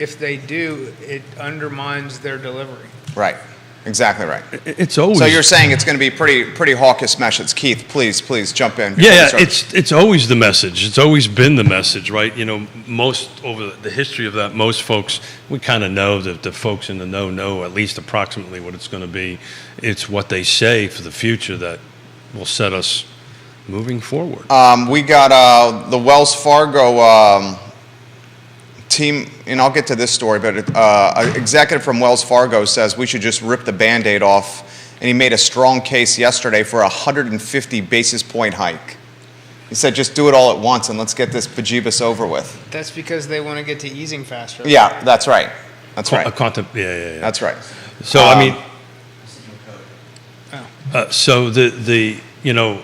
If they do, it undermines their delivery. Right. Exactly right. It's always. So you're saying it's going to be pretty hawkish message. Keith, please jump in. Yeah, it's always the message. It's always been the message, right? You know, most over the history of that, most folks, we kind of know that the folks in the know at least approximately what it's going to be. It's what they say for the future that will set us moving forward. We got the Wells Fargo team, and I'll get to this story, but an executive from Wells Fargo says we should just rip the Band-Aid off, and he made a strong case yesterday for a 150 basis point hike. He said just do it all at once and let's get this bejeebus over with. That's because they want to get to easing faster. Yeah, that's right. That's right. Yeah. That's right. So, so the you know,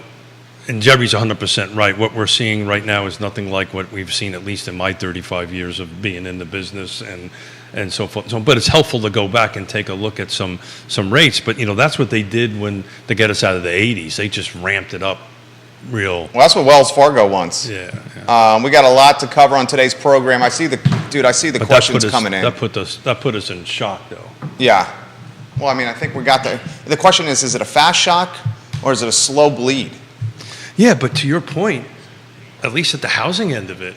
and Jerry's 100% right. What we're seeing right now is nothing like what we've seen, at least in my 35 years of being in the business and so forth. So, but it's helpful to go back and take a look at some rates. But, you know, that's what they did to get us out of the 80s. They just ramped it up real. Well, that's what Wells Fargo wants. Yeah. We got a lot to cover on today's program. I see the questions coming in. That put us in shock, though. Yeah. Well, I mean, I think we got the question is it a fast shock or is it a slow bleed? Yeah, but to your point, at least at the housing end of it,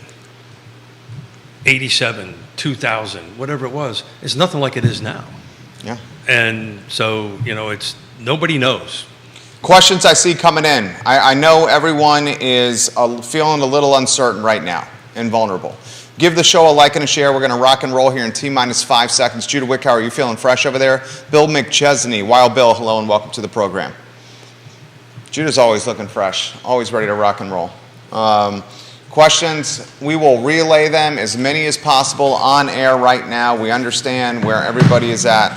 87, 2000, whatever it was, it's nothing like it is now. Yeah. And so, you know, nobody knows. Questions I see coming in. I know everyone is feeling a little uncertain right now and vulnerable. Give the show a like and a share. We're going to rock and roll here in T-minus 5 seconds. Judah Wickow, are you feeling fresh over there? Bill McChesney, Wild Bill, hello and welcome to the program. Judah's always looking fresh, always ready to rock and roll. Questions, we will relay them, as many as possible, on air right now. We understand where everybody is at,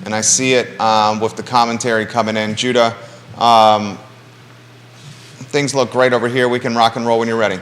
and I see it with the commentary coming in. Judah, things look great over here. We can rock and roll when you're ready.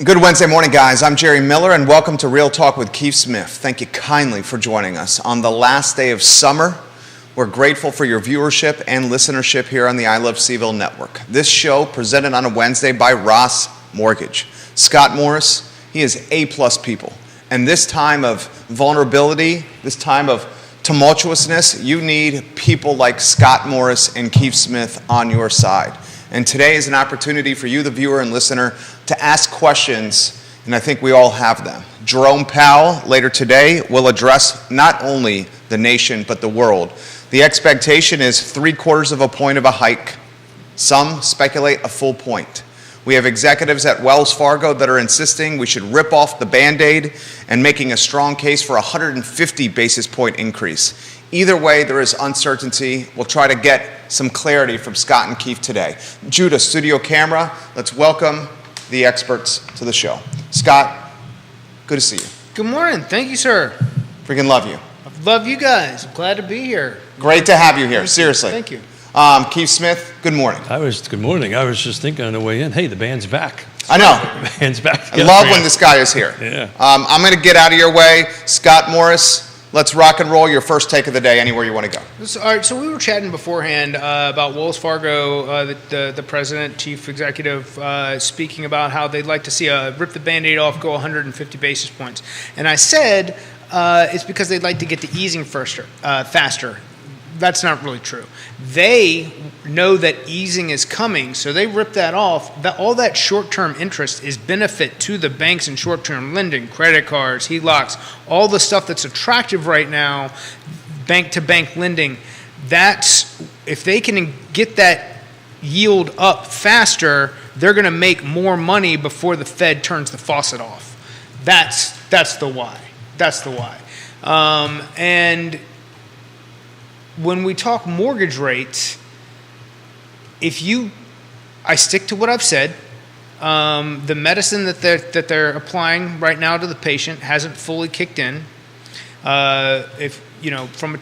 Good Wednesday morning, guys. I'm Jerry Miller, and welcome to Real Talk with Keith Smith. Thank you kindly for joining us on the last day of summer. We're grateful for your viewership and listenership here on the I Love Seville Network. This show, presented on a Wednesday by Ross Mortgage. Scott Morris, he is A-plus people. And this time of vulnerability, this time of tumultuousness, you need people like Scott Morris and Keith Smith on your side. And today is an opportunity for you, the viewer and listener, to ask questions, and I think we all have them. Jerome Powell, later today, will address not only the nation, but the world. The expectation is 3/4 of a point of a hike. Some speculate a full point. We have executives at Wells Fargo that are insisting we should rip off the Band-Aid and making a strong case for a 150 basis point increase. Either way, there is uncertainty. We'll try to get some clarity from Scott and Keith today. Judah, studio camera, let's welcome the experts to the show. Scott, good to see you. Good morning. Thank you, sir. Freaking love you. I love you guys. I'm glad to be here. Great to have you here, seriously. Thank you. Keith Smith, good morning. Good morning. I was just thinking on the way in, hey, the band's back. I know. The band's back. I love when this guy is here. Yeah. I'm going to get out of your way. Scott Morris, let's rock and roll. Your first take of the day, anywhere you want to go. All right, so we were chatting beforehand about Wells Fargo, the president, chief executive, speaking about how they'd like to see rip the Band-Aid off, go 150 basis points. And I said it's because they'd like to get to easing faster. That's not really true. They know that easing is coming, so they rip that off. All that short-term interest is benefit to the banks and short-term lending, credit cards, HELOCs, all the stuff that's attractive right now, bank-to-bank lending. That's, if they can get that yield up faster, they're going to make more money before the Fed turns the faucet off. That's the why. That's the why. And when we talk mortgage rates, I stick to what I've said. The medicine that they're applying right now to the patient hasn't fully kicked in. From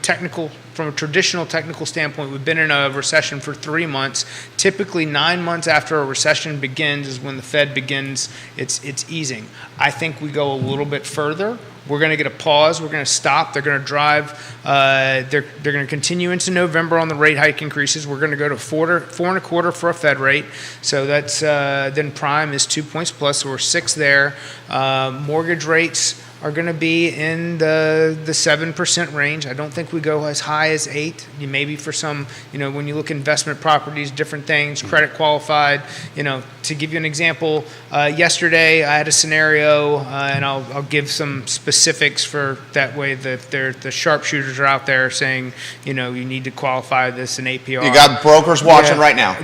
a traditional technical standpoint, we've been in a recession for 3 months. Typically, 9 months after a recession begins is when the Fed begins its easing. I think we go a little bit further. We're going to get a pause. We're going to stop. They're going to drive. They're going to continue into November on the rate hike increases. We're going to go to 4.25 for a Fed rate. So that's then prime is 2 points plus. So we're 6 there. Mortgage rates are going to be in the 7% range. I don't think we go as high as 8. Maybe for some, when you look at investment properties, different things, credit qualified. To give you an example, yesterday I had a scenario, and I'll give some specifics for that way that the sharpshooters are out there saying, you need to qualify this in APR. You got brokers watching right now.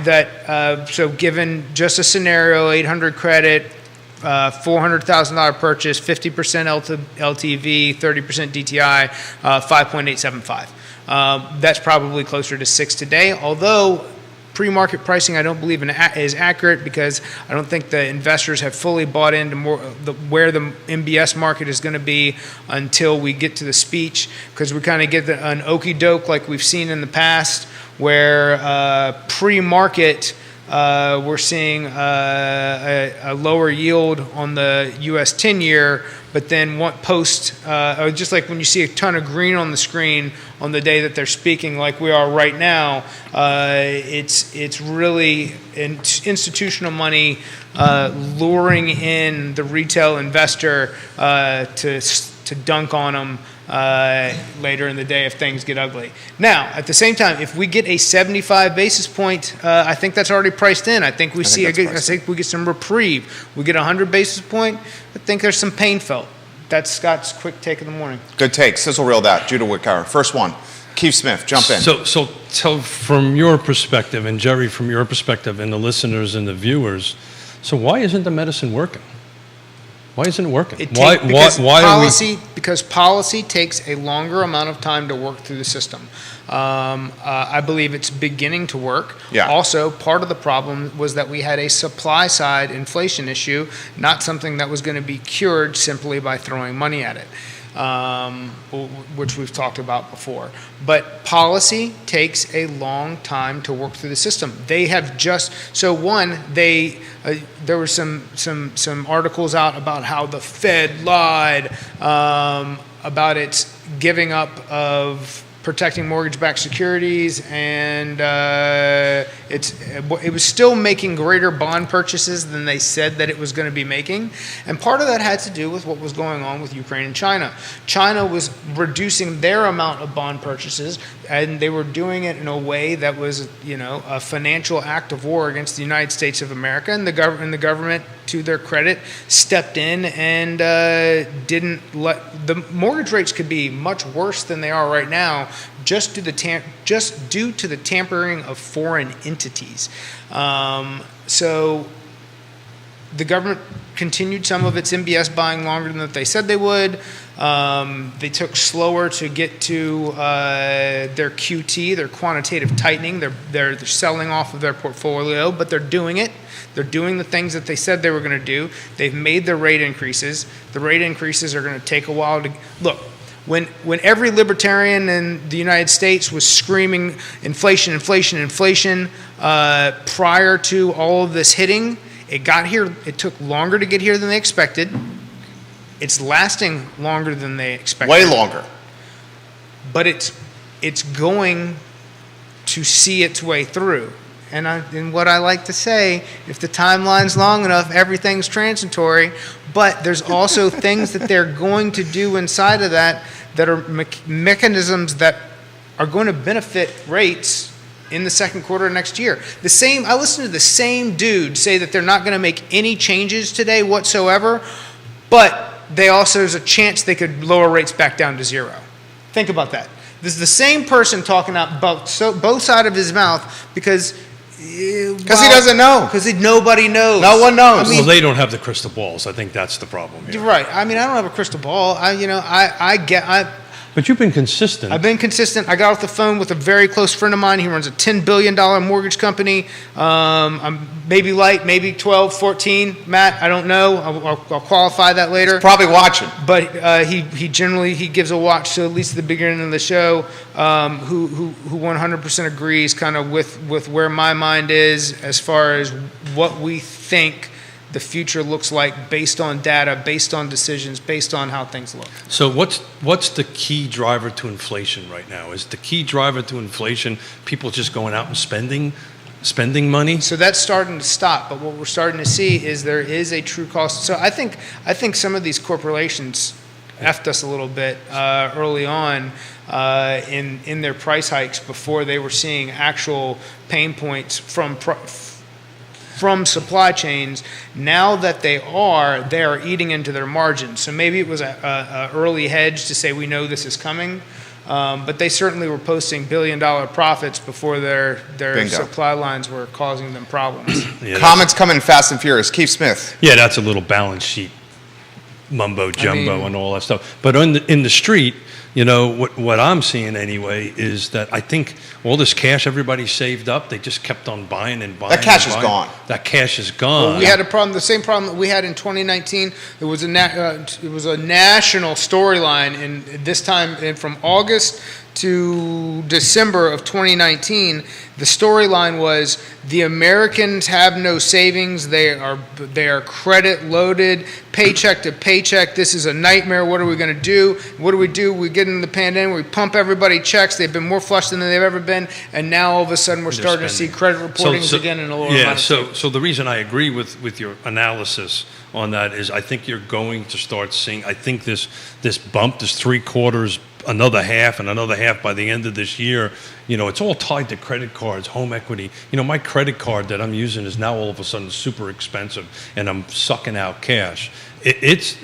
So given just a scenario, 800 credit, $400,000 purchase, 50% LTV, 30% DTI, 5.875. That's probably closer to 6 today, although pre-market pricing I don't believe is accurate because I don't think the investors have fully bought into where the MBS market is going to be until we get to the speech, because we kind of get an okie doke like we've seen in the past where pre-market we're seeing a lower yield on the U.S. 10-year, but then just like when you see a ton of green on the screen on the day that they're speaking, like we are right now, it's really institutional money luring in the retail investor to dunk on them later in the day if things get ugly. Now, at the same time, if we get a 75 basis point, I think that's already priced in. I think we get some reprieve. We get a 100 basis point. I think there's some pain felt. That's Scott's quick take of the morning. Good take. Sizzle reel that. Judah Wickower. First one. Keith Smith, jump in. So from your perspective, and Jerry, from your perspective, and the listeners and the viewers, so why isn't the medicine working? Why isn't it working? Because policy takes a longer amount of time to work through the system. I believe it's beginning to work. Yeah. Also, part of the problem was that we had a supply side inflation issue, not something that was going to be cured simply by throwing money at it, which we've talked about before. But policy takes a long time to work through the system. They have there were some articles out about how the Fed lied about its giving up of protecting mortgage-backed securities, and it was still making greater bond purchases than they said that it was going to be making. And part of that had to do with what was going on with Ukraine and China. China was reducing their amount of bond purchases, and they were doing it in a way that was, a financial act of war against the United States of America. And the government, to their credit, stepped in and didn't let the mortgage rates could be much worse than they are right now, just due to the tampering of foreign entities. So the government continued some of its MBS buying longer than they said they would. They took slower to get to their QT, their quantitative tightening. They're selling off of their portfolio, but they're doing it. They're doing the things that they said they were going to do. They've made their rate increases. The rate increases are going to take a while to look. When every libertarian in the United States was screaming inflation, inflation, inflation prior to all of this hitting, it got here. It took longer to get here than they expected. It's lasting longer than they expected. Way longer. But it's going to see its way through. And what I like to say, if the timeline's long enough, everything's transitory. But there's also things that they're going to do inside of that are mechanisms that are going to benefit rates in the second quarter of next year. I listened to the same dude say that they're not going to make any changes today whatsoever, but there's a chance they could lower rates back down to 0. Think about that. This is the same person talking out both sides of his mouth because he doesn't know. Because nobody knows. No one knows. Well, they don't have the crystal balls. I think that's the problem here. Right. I mean, I don't have a crystal ball. But you've been consistent. I've been consistent. I got off the phone with a very close friend of mine. He runs a $10 billion mortgage company. I'm maybe light, maybe 12, 14. Matt, I don't know. I'll qualify that later. Probably watching. But he generally gives a watch to at least the beginning of the show. Who 100% agrees kind of with where my mind is as far as what we think the future looks like based on data, based on decisions, based on how things look. So what's the key driver to inflation right now? Is the key driver to inflation people just going out and spending money? So that's starting to stop, but what we're starting to see is there is a true cost. So I think some of these corporations effed us a little bit early on in their price hikes before they were seeing actual pain points from supply chains. Now that they are eating into their margins. So maybe it was a early hedge to say we know this is coming, but they certainly were posting billion-dollar profits before their Bingo. supply lines were causing them problems. Yeah, Comments coming fast and furious. Keith Smith. Yeah, that's a little balance sheet mumbo jumbo and all that stuff. But in the street, you know, what I'm seeing anyway is that I think all this cash everybody saved up, they just kept on buying and buying. That cash and is buying. gone. That cash is gone. Well, we had the same problem that we had in 2019. It was a national storyline, and this time from August to December of 2019, the storyline was the Americans have no savings. They are credit loaded, paycheck to paycheck. This is a nightmare. What are we going to do? What do? We get into the pandemic. We pump everybody checks. They've been more flush than they've ever been, and now all of a sudden we're starting to see credit reportings again in a lower amount of savings. So the reason I agree with your analysis on that is I think you're going to start seeing. I think this bump, this 3/4. Another half and another half by the end of this year. You know, it's all tied to credit cards, home equity. You know, my credit card that I'm using is now all of a sudden super expensive, and I'm sucking out cash. It's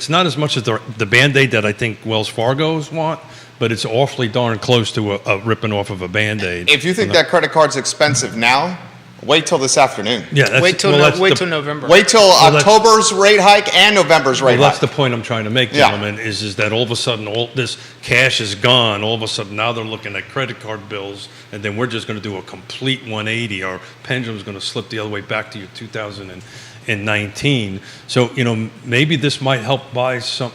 not as much as the Band-Aid that I think Wells Fargo's want, but it's awfully darn close to a ripping off of a Band-Aid. If you think that credit card's expensive now, wait till this afternoon. Yeah, wait till November. Wait till October's rate hike and November's rate hike. That's the point I'm trying to make, gentlemen, is that all of a sudden all this cash is gone. All of a sudden now they're looking at credit card bills, and then we're just going to do a complete 180. Our pendulum's going to slip the other way back to your 2019. So, you know, maybe this might help buy some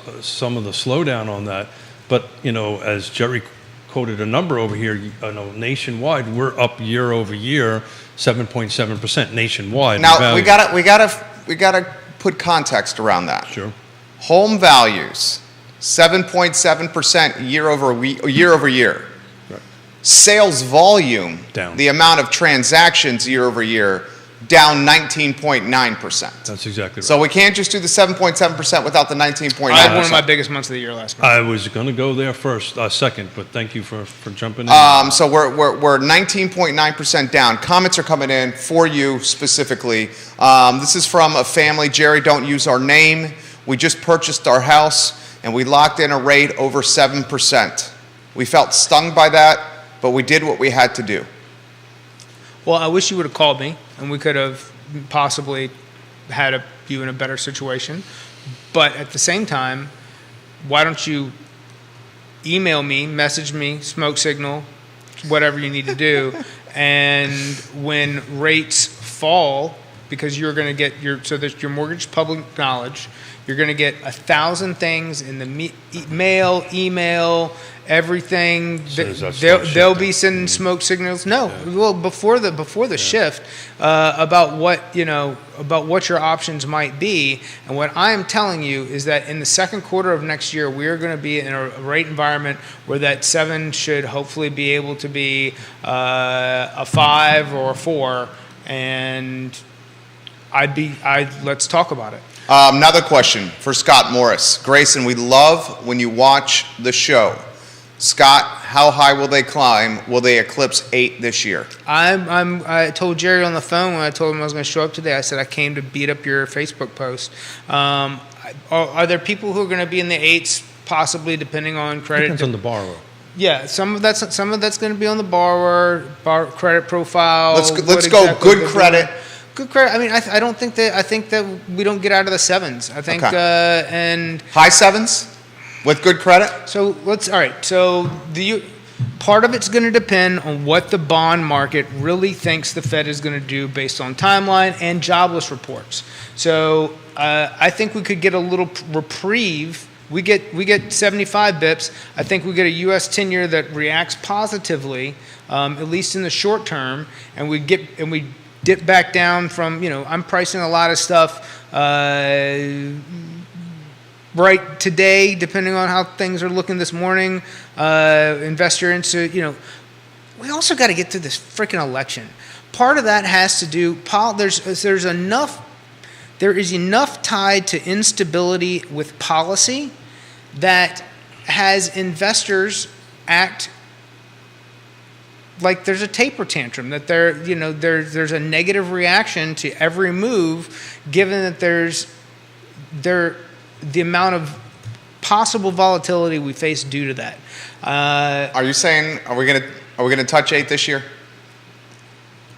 of the slowdown on that. But, you know, as Jerry quoted a number over here, you know, nationwide, we're up year over year, 7.7% nationwide. Now we gotta put context around that. Sure. Home values 7.7% year over year. Right. Sales volume Down. the amount of transactions year over year down 19.9%. That's exactly right. So we can't just do the 7.7% without the 19.9%. I had one of my biggest months of the year last month. I was going to go there second, but thank you for jumping in. So we're 19.9% down. Comments are coming in for you specifically. This is from a family. Jerry, don't use our name. We just purchased our house and we locked in a rate over 7%. We felt stung by that, but we did what we had to do. Well, I wish you would have called me, and we could have possibly had you in a better situation. But at the same time, why don't you email me, message me, smoke signal, whatever you need to do, and when rates fall, because you're going to get your mortgage public knowledge, you're going to get 1,000 things in the mail, email, everything. They'll be sending smoke signals. No, well, before the shift, about what your options might be. And what I am telling you is that in the second quarter of next year, we are going to be in a rate environment where that 7 should hopefully be able to be a 5 or a 4, and let's talk about it. Another question for Scott Morris. Grayson, we love when you watch the show. Scott, how high will they climb? Will they eclipse 8 this year? I told Jerry on the phone when I told him I was going to show up today, I said I came to beat up your Facebook post. Are there people who are going to be in the 8s, possibly, depending on credit? Depends on the borrower. Yeah, some of that's going to be on the borrower credit profile. Let's go good credit. Good credit. I mean, I don't think that. I think that we don't get out of the 7s. I think Okay. and High 7s? With good credit? So all right. So part of it's going to depend on what the bond market really thinks the Fed is going to do based on timeline and jobless reports. So I think we could get a little reprieve. We get 75 bips. I think we get a U.S. 10-year that reacts positively, at least in the short term, and we dip back down from, I'm pricing a lot of stuff right today, depending on how things are looking this morning. Investor into, we also got to get through this freaking election. Part of that has to do, there is enough tied to instability with policy that has investors act like there's a taper tantrum, that there's a negative reaction to every move, given that there's the amount of possible volatility we face due to that. Are you saying are we gonna touch 8 this year?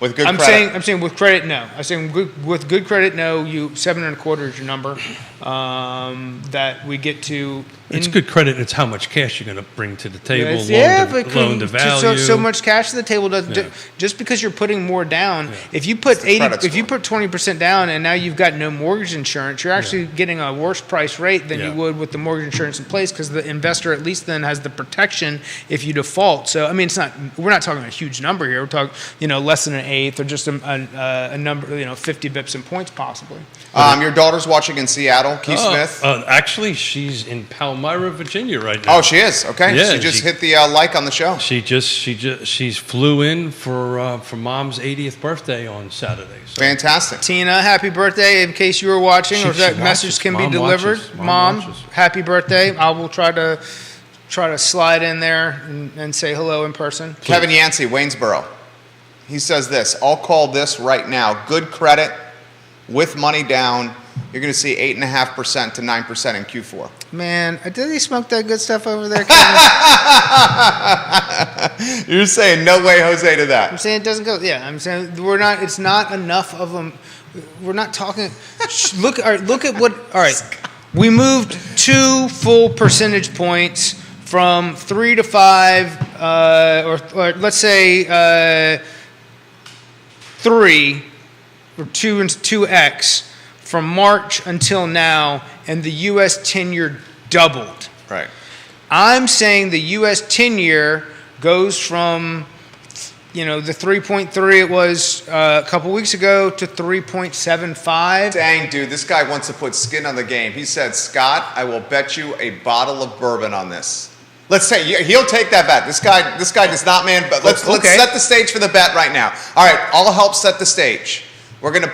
With good credit? I'm saying with credit, no. I'm saying with good credit, no. 7.25 is your number that we get to. It's good credit. It's how much cash you're going to bring to the table. Loan to So value. much cash to the table doesn't. Just because you're putting more down, if you put 20% down and now you've got no mortgage insurance, you're actually getting a worse price rate than you would with the mortgage insurance in place, because the investor at least then has the protection if you default. So I mean, we're not talking a huge number here. We're talking less than an eighth, or just a number 50 bips in points possibly. Your daughter's watching in Seattle. Keith Smith. Actually, she's in Palmyra, Virginia right now. Oh, she is. Okay. Yeah, she just hit the like on the show. She's flew in for Mom's 80th birthday on Saturday. So. Fantastic. Tina, happy birthday! In case you were watching, or that message can be delivered. Mom, happy birthday! I will try to slide in there and say hello in person. Please. Kevin Yancey, Waynesboro. He says this. I'll call this right now. Good credit with money down. You're going to see 8.5% to 9% in Q4. Man, did they smoke that good stuff over there, Kevin? You're saying no way, Jose, to that. I'm saying it doesn't go. Yeah, I'm saying it's not enough of them. We're not talking. Look at what. All right, we moved 2 full percentage points from 3 to 5, or let's say 3 or 2 and 2x. From March until now, and the U.S. 10-year doubled. Right. I'm saying the U.S. 10-year goes from, the 3.3 it was a couple weeks ago to 3.75. Dang, dude, this guy wants to put skin on the game. He said, Scott, I will bet you a bottle of bourbon on this. Let's say he'll take that bet. This guy does not, man. But let's set the stage for the bet right now. All right, I'll help set the stage. We're going to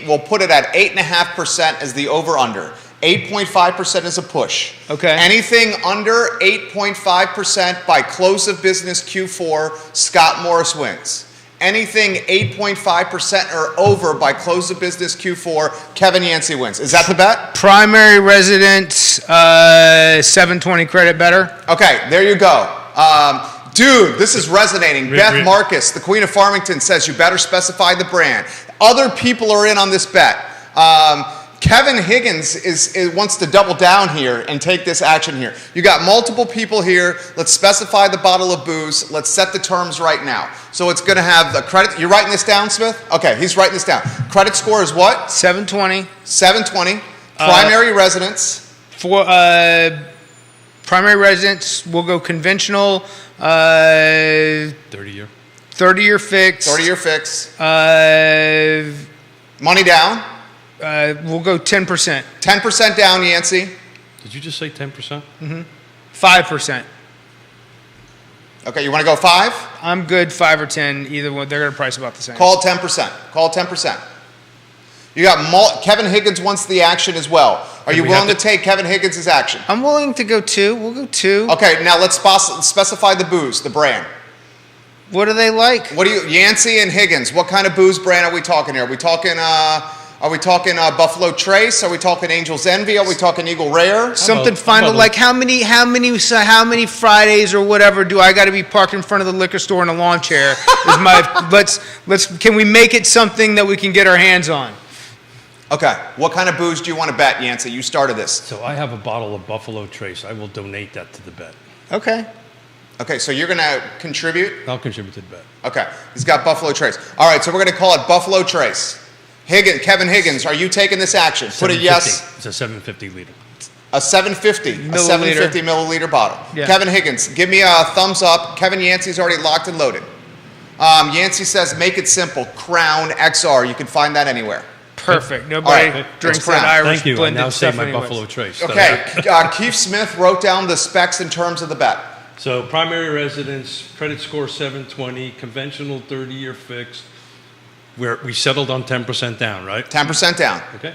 we'll put it at 8.5% as the over-under. 8.5% is a push. Okay. Anything under 8.5% by close of business Q4, Scott Morris wins. Anything 8.5% or over by close of business Q4, Kevin Yancey wins. Is that the bet? Primary residence, 720 credit better. Okay, there you go. Dude, this is resonating. Beth Marcus, the Queen of Farmington, says you better specify the brand. Other people are in on this bet. Kevin Higgins wants to double down here and take this action here. You got multiple people here. Let's specify the bottle of booze. Let's set the terms right now. So it's going to have the credit. You're writing this down, Smith? Okay, he's writing this down. Credit score is what? 720. 720. Primary residence. For primary residence, we'll go conventional. 30-year. 30-year fix. 30-year fix. Money down. We'll go 10%. 10% down, Yancey. Did you just say 10%? Mm-hmm. 5%. Okay, you want to go 5? I'm good 5 or 10. Either one, they're going to price about the same. Call 10%. Call 10%. You got Kevin Higgins wants the action as well. Are you willing to take Kevin Higgins' action? I'm willing to go 2. We'll go 2. Okay, now let's specify the booze, the brand. What do they like? Yancey and Higgins? What kind of booze brand are we talking here? Are we talking Buffalo Trace? Are we talking Angel's Envy? Are we talking Eagle Rare? Something final, like how many Fridays or whatever do I got to be parked in front of the liquor store in a lawn chair? Can we make it something that we can get our hands on? Okay. What kind of booze do you want to bet, Yancey? You started this. So I have a bottle of Buffalo Trace. I will donate that to the bet. Okay. Okay, so you're going to contribute? I'll contribute to the bet. Okay. He's got Buffalo Trace. All right, so we're going to call it Buffalo Trace. Kevin Higgins, are you taking this action? Put a yes. It's a 750 liter. A 750 milliliter bottle. Yeah. Kevin Higgins, give me a thumbs up. Kevin Yancey's already locked and loaded. Yancey says, make it simple. Crown XR. You can find that anywhere. Perfect. Nobody All right. drinks It's that Crown. Irish Thank you. I blended now say stuff my anyways. Buffalo Trace. Okay. Keith Smith wrote down the specs in terms of the bet. So primary residence, credit score 720, conventional 30-year fixed. We settled on 10% down, right? 10% down. Okay.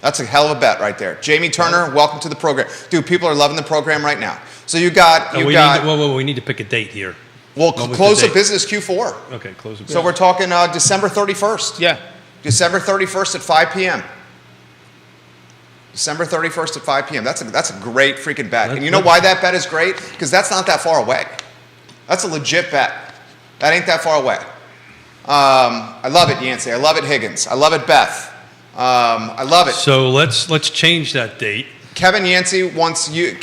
That's a hell of a bet right there. Jamie Turner, welcome to the program. Dude, people are loving the program right now. So you got... we need to pick a date here. Well, What was close the of date? business Q4. Okay, close it. So we're talking December 31st. Yeah. December 31st at 5 p.m. December 31st at 5 p.m. That's a great freaking bet. And you know why that bet is great? Because that's not that far away. That's a legit bet. That ain't that far away. I love it, Yancey. I love it, Higgins. I love it, Beth. I love it. So let's change that date. Kevin Yancey wants you,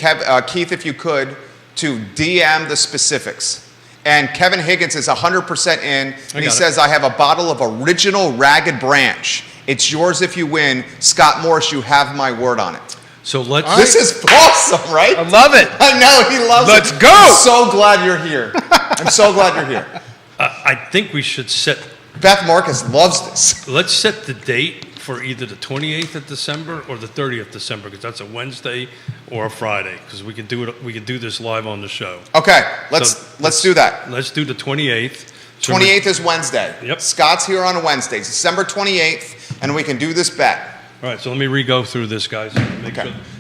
Keith, if you could, to DM the specifics. And Kevin Higgins is 100% in, and he says, I have a bottle of original Ragged Branch. It's yours if you win. Scott Morris, you have my word on it. So let's. This is awesome, right? I love it. I know, he loves Let's it. go. I'm so glad you're here. I'm so glad you're here. I think we should set. Beth Marcus loves this. Let's set the date for either the 28th of December or the 30th of December, because that's a Wednesday or a Friday. Because we could do it. We could do this live on the show. Okay, let's do that. Let's do the 28th. 28th is Wednesday. Yep. Scott's here on a Wednesday, December 28th, and we can do this bet. All right, so let me re-go through this, guys.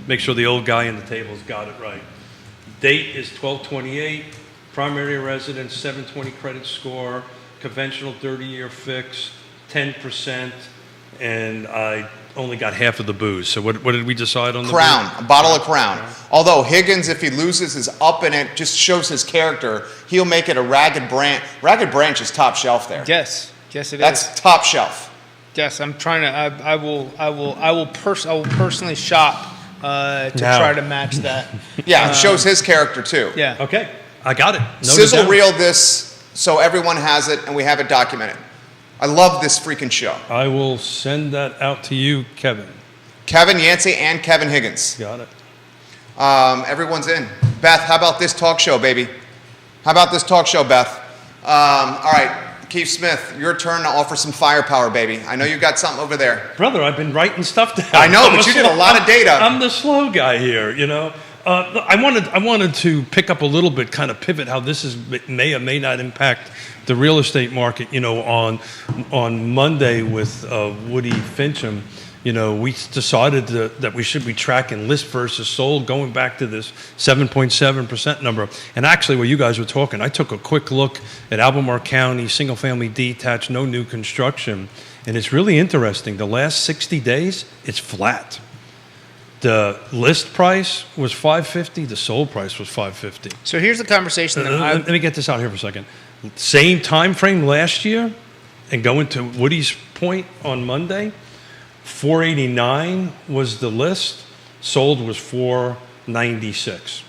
Make sure the old guy in the table's got it right. Date is 12/28. Primary residence, 720 credit score. Conventional 30-year fix, 10%. And I only got half of the booze. So what did we decide on the Crown, booze? a bottle of Crown. Although Higgins, if he loses, is up in it, just shows his character. He'll make it a Ragged Branch. Ragged Branch is top shelf there. Yes. Yes, it is. That's top shelf. Yes, I'm trying to. I will personally shop to try to match that. Yeah, it shows his character too. Yeah. Okay, I got it. Noted Sizzle down. reel this so everyone has it and we have it documented. I love this freaking show. I will send that out to you, Kevin. Kevin Yancey and Kevin Higgins. Got it. Everyone's in. Beth, how about this talk show, baby? How about this talk show, Beth? All right, Keith Smith, your turn to offer some firepower, baby. I know you got something over there. Brother, I've been writing stuff down. I know, but you did a lot of data. I'm the slow guy here, you know. I wanted to pick up a little bit, kind of pivot how this may or may not impact the real estate market. You know, on Monday with Woody Fincham, you know, we decided that we should be tracking list versus sold, going back to this 7.7% number. And actually, while you guys were talking, I took a quick look at Albemarle County, single-family detached, no new construction, and it's really interesting. The last 60 days, it's flat. The list price was $550. The sold price was $550. So here's the conversation that Let me get this out here for a second. Same time frame last year, and going to Woody's point on Monday, 489 was the list. Sold was 496.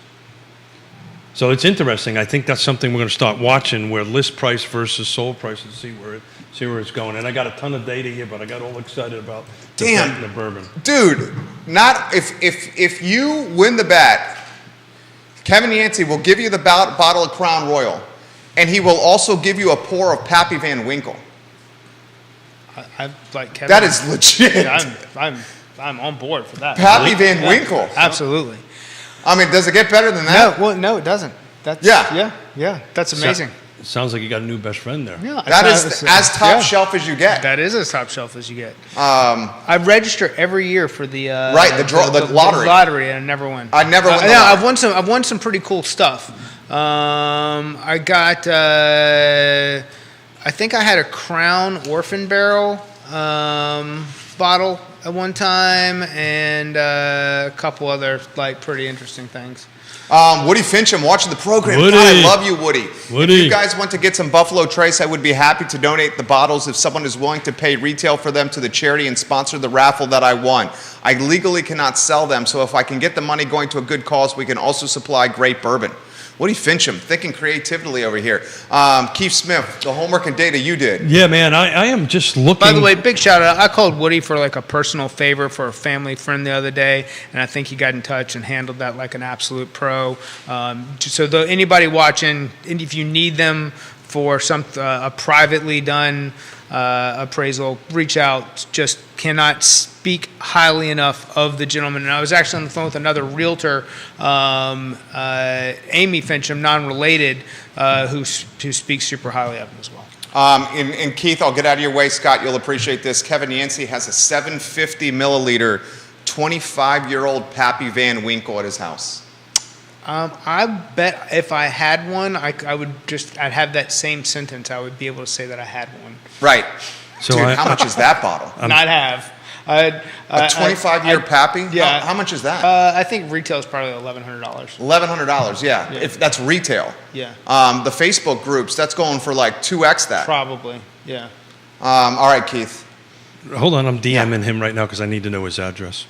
So it's interesting. I think that's something we're going to start watching, where list price versus sold price, and see where it's going. And I got a ton of data here, but I got all excited about the bet and the bourbon. Dude, not if you win the bet, Kevin Yancey will give you the bottle of Crown Royal, and he will also give you a pour of Pappy Van Winkle. I like Kevin. That is legit. I'm on board for that. Pappy Van Winkle. Absolutely. I mean, does it get better than that? No, it doesn't. That's yeah. That's amazing. Sounds like you got a new best friend there. Yeah, That is as top shelf as you get. That is as top shelf as you get. I register every year for the the lottery. The lottery, and I never win. I never win the yeah, lottery. I've won some pretty cool stuff. I got. I think I had a Crown Orphan Barrel bottle at one time, and a couple other like pretty interesting things. Woody Fincham watching the program. Woody. God, I love you, Woody. Woody. If you guys want to get some Buffalo Trace, I would be happy to donate the bottles if someone is willing to pay retail for them to the charity and sponsor the raffle that I won. I legally cannot sell them, so if I can get the money going to a good cause, we can also supply great bourbon. Woody Fincham, thinking creatively over here. Keith Smith, the homework and data you did. Yeah, man, I am just looking. By the way, big shout out. I called Woody for like a personal favor for a family friend the other day, and I think he got in touch and handled that like an absolute pro. So anybody watching, and if you need them for a privately done appraisal, reach out. Just cannot speak highly enough of the gentleman. And I was actually on the phone with another realtor, Amy Fincham, non-related, who speaks super highly of him as well. And Keith, I'll get out of your way. Scott, you'll appreciate this. Kevin Yancey has a 750 milliliter, 25-year-old Pappy Van Winkle at his house. I bet if I had one, I'd have that same sentence. I would be able to say that I had one. Right. So Dude, how much is that bottle? Not have. A 25-year Pappy? Yeah. How much is that? I think retail is probably $1,100. $1,100, yeah. If that's retail. Yeah. The Facebook groups, that's going for like 2x that. Probably, yeah. All right, Keith. Hold on, I'm DMing him right now because I need to know his address.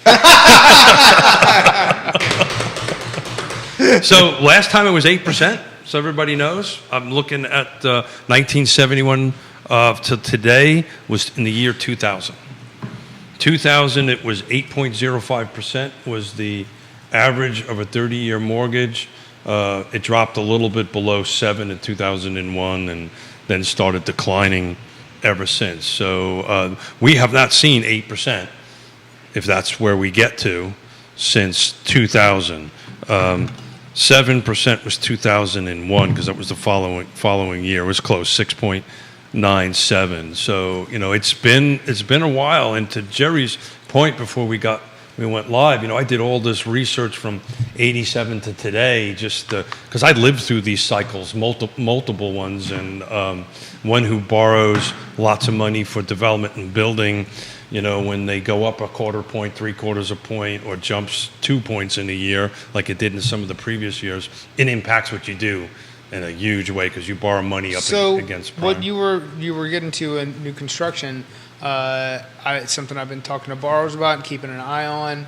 So last time it was 8%, so everybody knows. I'm looking at 1971 to today was in the year 2000. 2000, it was 8.05% was the average of a 30-year mortgage. It dropped a little bit below 7 in 2001 and then started declining ever since. So we have not seen 8%, if that's where we get to, since 2000. 7% was 2001 because that was the following year. It was close, 6.97. So it's been a while. And to Jerry's point, before we went live, I did all this research from '87 to today, just because I lived through these cycles, multiple ones, and one who borrows lots of money for development and building. When they go up a quarter point, 3/4 a point, or jumps 2 points in a year, like it did in some of the previous years, it impacts what you do in a huge way because you borrow money up against prime. What you were getting to in new construction, it's something I've been talking to borrowers about and keeping an eye on.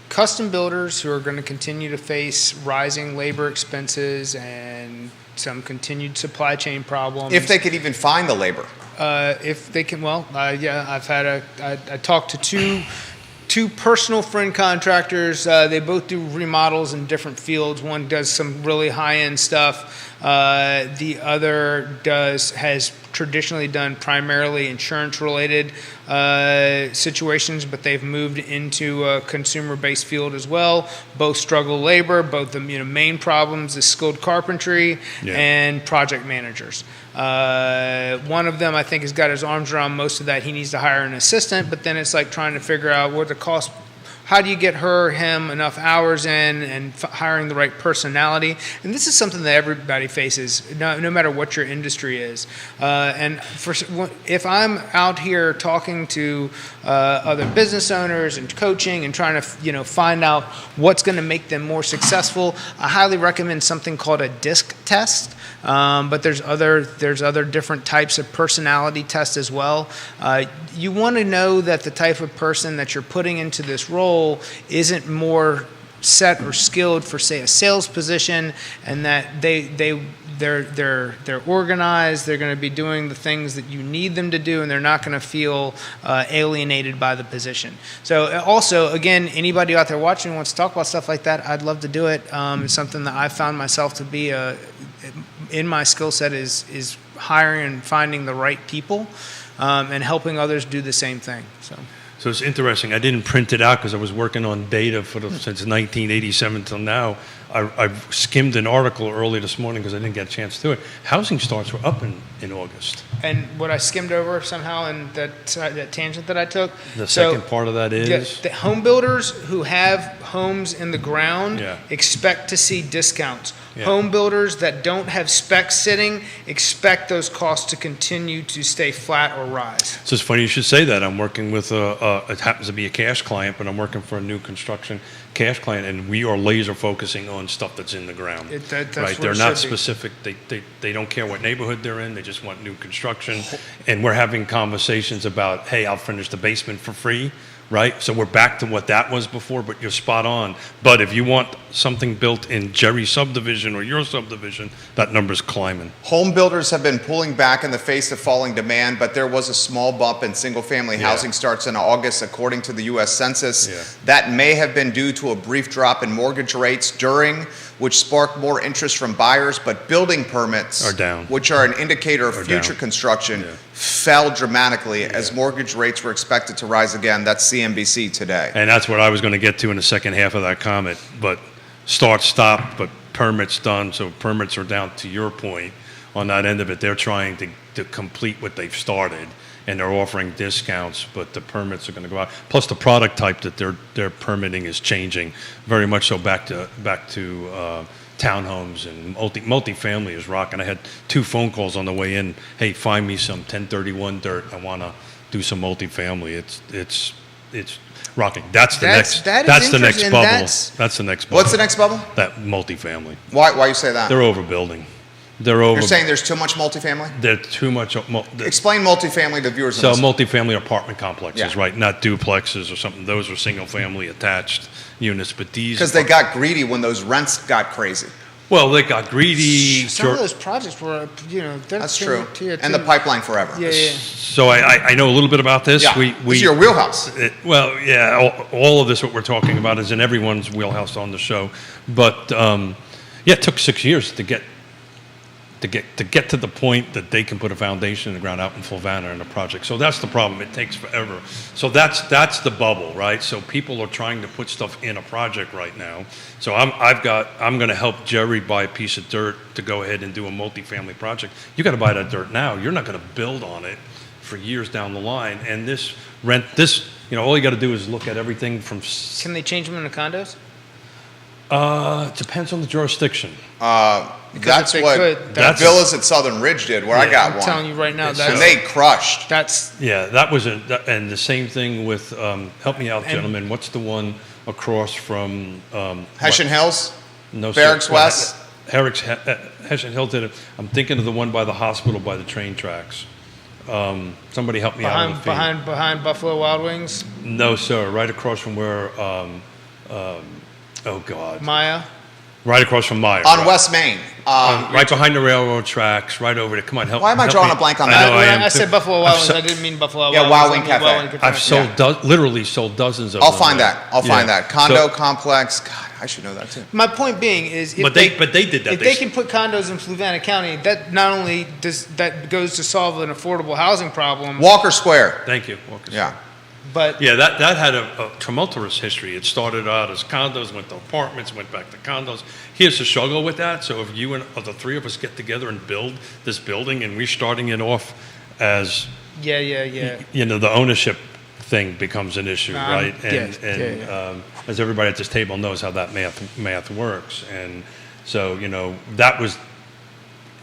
Custom builders who are going to continue to face rising labor expenses and some continued supply chain problems. If they could even find the labor. If they can, I've had I talked to two personal friend contractors. They both do remodels in different fields. One does some really high-end stuff. The other has traditionally done primarily insurance-related situations, but they've moved into a consumer-based field as well. Both struggle labor. Both the main problems is skilled carpentry and project managers. One of them, I think, has got his arms around most of that. He needs to hire an assistant, but then it's like trying to figure out what the cost. How do you get him enough hours in and hiring the right personality? And this is something that everybody faces, no matter what your industry is. If I'm out here talking to other business owners and coaching and trying to find out what's going to make them more successful, I highly recommend something called a DISC test. But there's other different types of personality tests as well. You want to know that the type of person that you're putting into this role isn't more set or skilled for, say, a sales position, and that they're organized. They're going to be doing the things that you need them to do, and they're not going to feel alienated by the position. So also, again, anybody out there watching who wants to talk about stuff like that, I'd love to do it. It's something that I found myself to be in my skill set is hiring and finding the right people and helping others do the same thing. So it's interesting. I didn't print it out because I was working on data since 1987 till now. I skimmed an article early this morning because I didn't get a chance to do it. Housing starts were up in August. And what I skimmed over somehow in that tangent that I took. The second part of that is? The home builders who have homes in the ground expect to see discounts. Yeah. Home builders that don't have specs sitting expect those costs to continue to stay flat or rise. So it's funny you should say that. I'm working with it happens to be a cash client, but I'm working for a new construction cash client, and we are laser focusing on stuff that's in the ground. That's right? what They're it not should be. specific. They don't care what neighborhood they're in. They just want new construction. And we're having conversations about, hey, I'll furnish the basement for free. Right? So we're back to what that was before, but you're spot on. But if you want something built in Jerry's subdivision or your subdivision, that number's climbing. Home builders have been pulling back in the face of falling demand, but there was a small bump in single-family Yeah. housing starts in August, according to the U.S. Census. Yeah. That may have been due to a brief drop in mortgage rates which sparked more interest from buyers, but building permits Are down. which are an indicator of Are future down. construction, Yeah. fell dramatically as mortgage rates were expected to rise again. That's CNBC today. And that's what I was going to get to in the second half of that comment. But start, stop, but permits done. So permits are down, to your point, on that end of it. They're trying to complete what they've started, and they're offering discounts, but the permits are going to go out. Plus, the product type that they're permitting is changing very much so back to townhomes, and multifamily is rocking. I had 2 phone calls on the way in. Hey, find me some 1031 dirt. I want to do some multifamily. It's rocking. That's the next interesting, bubble. and That's the next bubble. What's the next bubble? That multifamily. Why you say that? They're overbuilding. You're saying there's too much multifamily? They're too much. Explain multifamily to viewers. So on this. multifamily apartment complexes, Yeah. right? Not duplexes or something. Those are single-family attached units, but these Because they got greedy when those rents got crazy. well, they got greedy. Some of those projects were, That's true. Tier And the two. pipeline forever. Yeah. So I know a little bit about this. Yeah. We This is your wheelhouse. well, yeah. All of this what we're talking about is in everyone's wheelhouse on the show, but it took 6 years to get to the point that they can put a foundation in the ground out in Fluvanna in a project. So that's the problem. It takes forever. So that's the bubble, right? So people are trying to put stuff in a project right now. So I'm going to help Jerry buy a piece of dirt to go ahead and do a multifamily project. You got to buy that dirt now. You're not going to build on it for years down the line. And this, all you got to do is look at everything from. Can they change them into condos? It depends on the jurisdiction. That's if they what could, the that's- villas at Southern Ridge did, where I got I'm one. telling you right now, And that's they crushed. Yeah, that was and the same thing with, help me out, And- gentlemen, what's the one across from? Hessian Hills? No, Barracks sir. West? Hessian Hill did it. I'm thinking of the one by the hospital by the train tracks. Somebody help me out on the feed. behind Buffalo Wild Wings, No, sir, right across from where, oh God, Maya. right across from Meyer. On right. West Main. Right behind the railroad tracks, right over there. Come on, help. Why am I help drawing me. a blank on I that? know I am I too. said Buffalo Wild I've Wings. so- I didn't mean Buffalo Yeah, Wild Wild Wings. Wing I mean Cafe. Wild Wing I've Cafe. sold literally sold dozens of I'll them. find that. I'll find Yeah. that. Condo So- complex. God, I should know that too. My point being is, if But they did that. If they can put condos in Fluvanna County, that not only does that goes to solve an affordable housing problem, Walker Square. Thank you, Walker. Yeah. but Yeah, that had a tumultuous history. It started out as condos, went to apartments, went back to condos. Here's the struggle with that. So if you and the 3 of us get together and build this building, and we're starting it off as yeah. the ownership thing becomes an issue, right? yes, And yeah. as everybody at this table knows how that math works, and so that was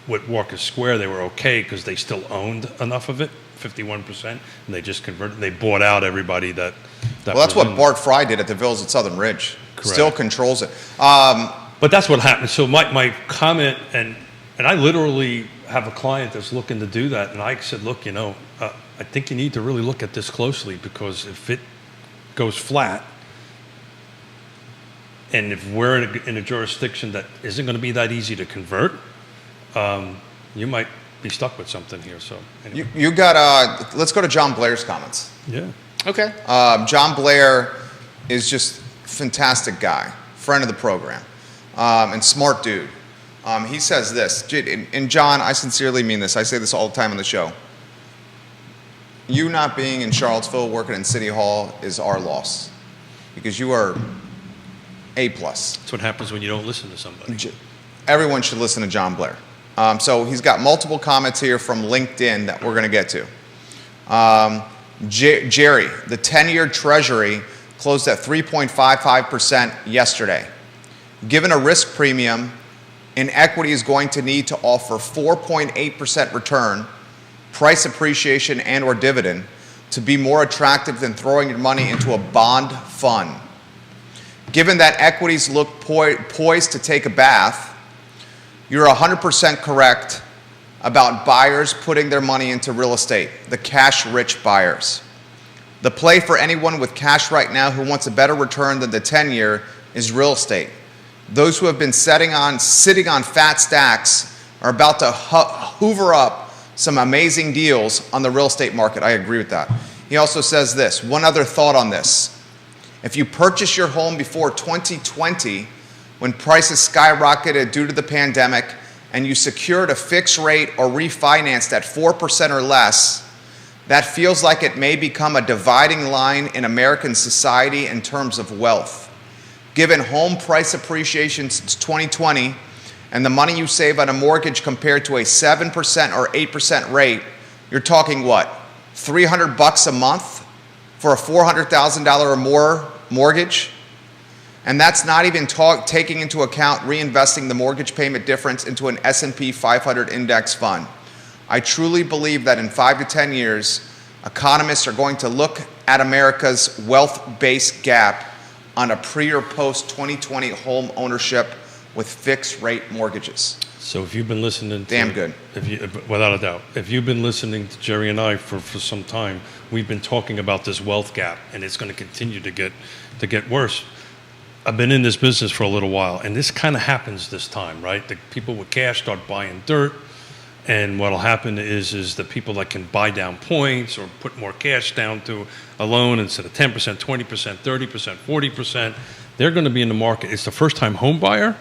what Walker Square. They were okay because they still owned enough of it, 51%, and they just converted. They bought out everybody that. Well, that's was what in- Bart Fry did at the villas at Southern Ridge. Correct. Still controls it. But that's what happened. So my comment, and I literally have a client that's looking to do that, and I said, look, I think you need to really look at this closely, because if it goes flat, and if we're in a jurisdiction that isn't going to be that easy to convert, you might be stuck with something here. So anyway. You got, let's go to John Blair's comments. Yeah. Okay. John Blair is just a fantastic guy, friend of the program, and smart dude. He says this, and John, I sincerely mean this. I say this all the time on the show. You not being in Charlottesville, working in City Hall, is our loss, because you are A+. That's what happens when you don't listen to somebody. Everyone should listen to John Blair. So he's got multiple comments here from LinkedIn that we're going to get to. Jerry, the 10-year Treasury closed at 3.55% yesterday. Given a risk premium, an equity is going to need to offer 4.8% return, price appreciation, and or dividend to be more attractive than throwing your money into a bond fund. given that equities look poised to take a bath, you're 100% correct about buyers putting their money into real estate, the cash-rich buyers. The play for anyone with cash right now who wants a better return than the 10-year is real estate. Those who have been sitting on fat stacks are about to hoover up some amazing deals on the real estate market. I agree with that. He also says this, one other thought on this. If you purchase your home before 2020, when prices skyrocketed due to the pandemic, and you secured a fixed rate or refinanced at 4% or less, that feels like it may become a dividing line in American society in terms of wealth. Given home price appreciation since 2020 and the money you save on a mortgage compared to a 7% or 8% rate, you're talking what, $300 a month for a $400,000 or more mortgage? And that's not even taking into account reinvesting the mortgage payment difference into an S&P 500 index fund. I truly believe that in 5 to 10 years, economists are going to look at America's wealth-based gap on a pre or post 2020 home ownership with fixed rate mortgages. So if you've been listening to... Damn good. Without a doubt. If you've been listening to Jerry and I for some time, we've been talking about this wealth gap, and it's going to continue to get worse. I've been in this business for a little while, and this kind of happens this time, right? The people with cash start buying dirt, and what'll happen is the people that can buy down points or put more cash down to a loan instead of 10%, 20%, 30%, 40%, they're going to be in the market. It's the first-time home buyer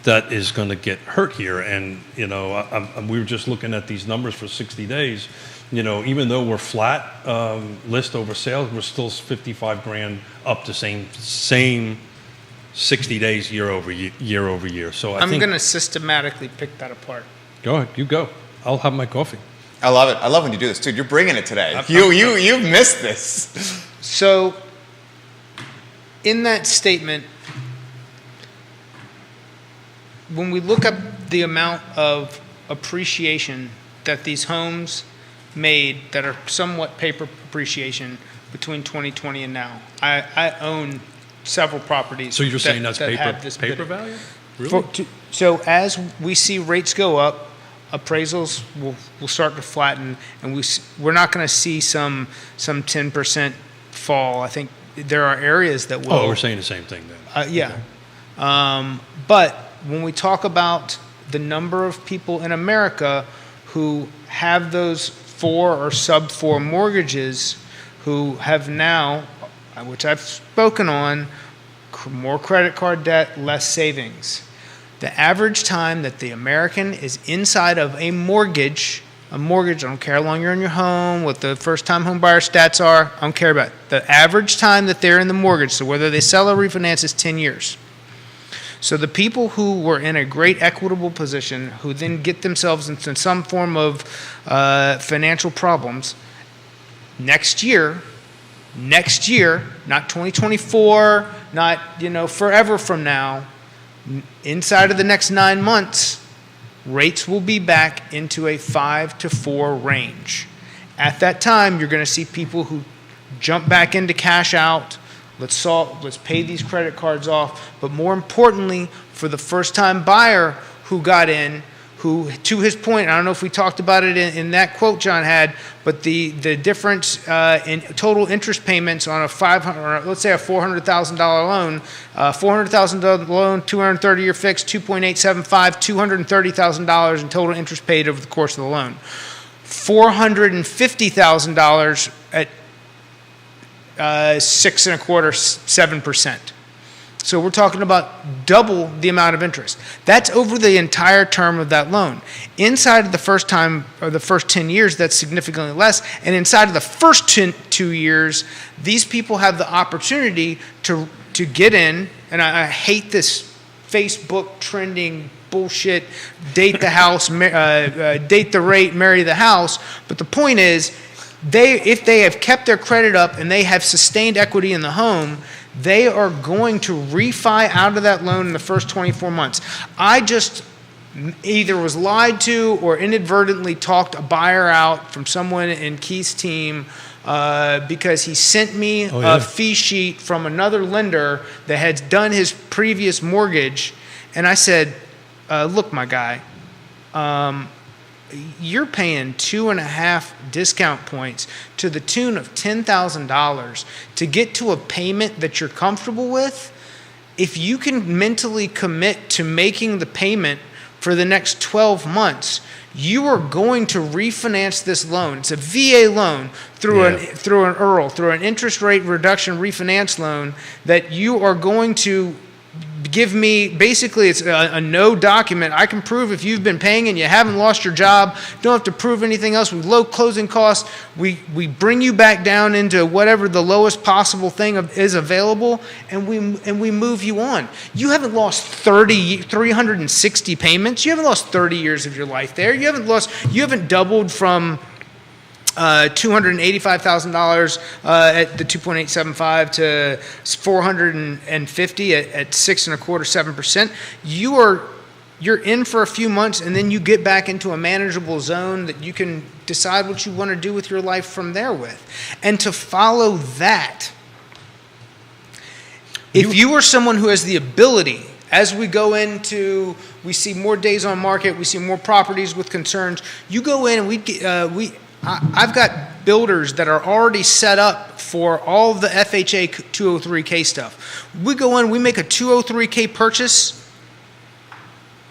that is going to get hurt here. And, you know, we were just looking at these numbers for 60 days. You know, even though we're flat list over sales, we're still 55 grand up the same 60 days year over year. So I'm going to systematically pick that apart. Go ahead, you go. I'll have my coffee. I love it. I love when you do this, dude. You're bringing it today. You've missed this. So, in that statement, when we look up the amount of appreciation that these homes made that are somewhat paper appreciation between 2020 and now, I own several properties. So you're saying that's paper value? Really? So as we see rates go up, appraisals will start to flatten, and we're not going to see some 10% fall. I think there are areas that will. Oh, we're saying the same thing then. Yeah. But when we talk about the number of people in America who have those 4 or sub-4 mortgages, who have now, which I've spoken on, more credit card debt, less savings. The average time that the American is inside of a mortgage, I don't care how long you're in your home, what the first-time home buyer stats are, I don't care about it. The average time that they're in the mortgage, so whether they sell or refinance, is 10 years. So the people who were in a great equitable position, who then get themselves into some form of financial problems, next year, not 2024, not, forever from now, inside of the next 9 months, rates will be back into a 5 to 4 range. At that time, you're going to see people who jump back into cash out. Let's pay these credit cards off. But more importantly, for the first-time buyer who got in, who, to his point, I don't know if we talked about it in that quote John had, but the difference in total interest payments on a $400,000 loan, $400,000 loan, 230-year fixed, 2.875, $230,000 in total interest paid over the course of the loan. $450,000 at 6.25%, 7%. So we're talking about double the amount of interest. That's over the entire term of that loan. Inside of the first 10 years, that's significantly less. And inside of the first 2 years, these people have the opportunity to get in, and I hate this Facebook trending bullshit, date the house, date the rate, marry the house. But the point is, if they have kept their credit up and they have sustained equity in the home, they are going to refi out of that loan in the first 24 months. I just either was lied to or inadvertently talked a buyer out from someone in Keith's team because he sent me Oh, yeah. a fee sheet from another lender that had done his previous mortgage. And I said, look, my guy, you're paying 2.5 discount points to the tune of $10,000 to get to a payment that you're comfortable with. If you can mentally commit to making the payment for the next 12 months, you are going to refinance this loan. It's a VA loan through an IRRRL, through an interest rate reduction refinance loan that you are going to give me. Basically, it's a no document. I can prove if you've been paying and you haven't lost your job. Don't have to prove anything else. We low closing costs. We bring you back down into whatever the lowest possible thing is available, and we move you on. You haven't lost 360 payments. You haven't lost 30 years of your life there. You haven't doubled from $285,000 at the 2.875 to $450 at 6.25%, 7%. You're in for a few months, and then you get back into a manageable zone that you can decide what you want to do with your life from there with. And to follow that, if you are someone who has the ability, as we go into, we see more days on market, we see more properties with concerns, you go in and I've got builders that are already set up for all of the FHA 203K stuff. We go in, we make a 203K purchase,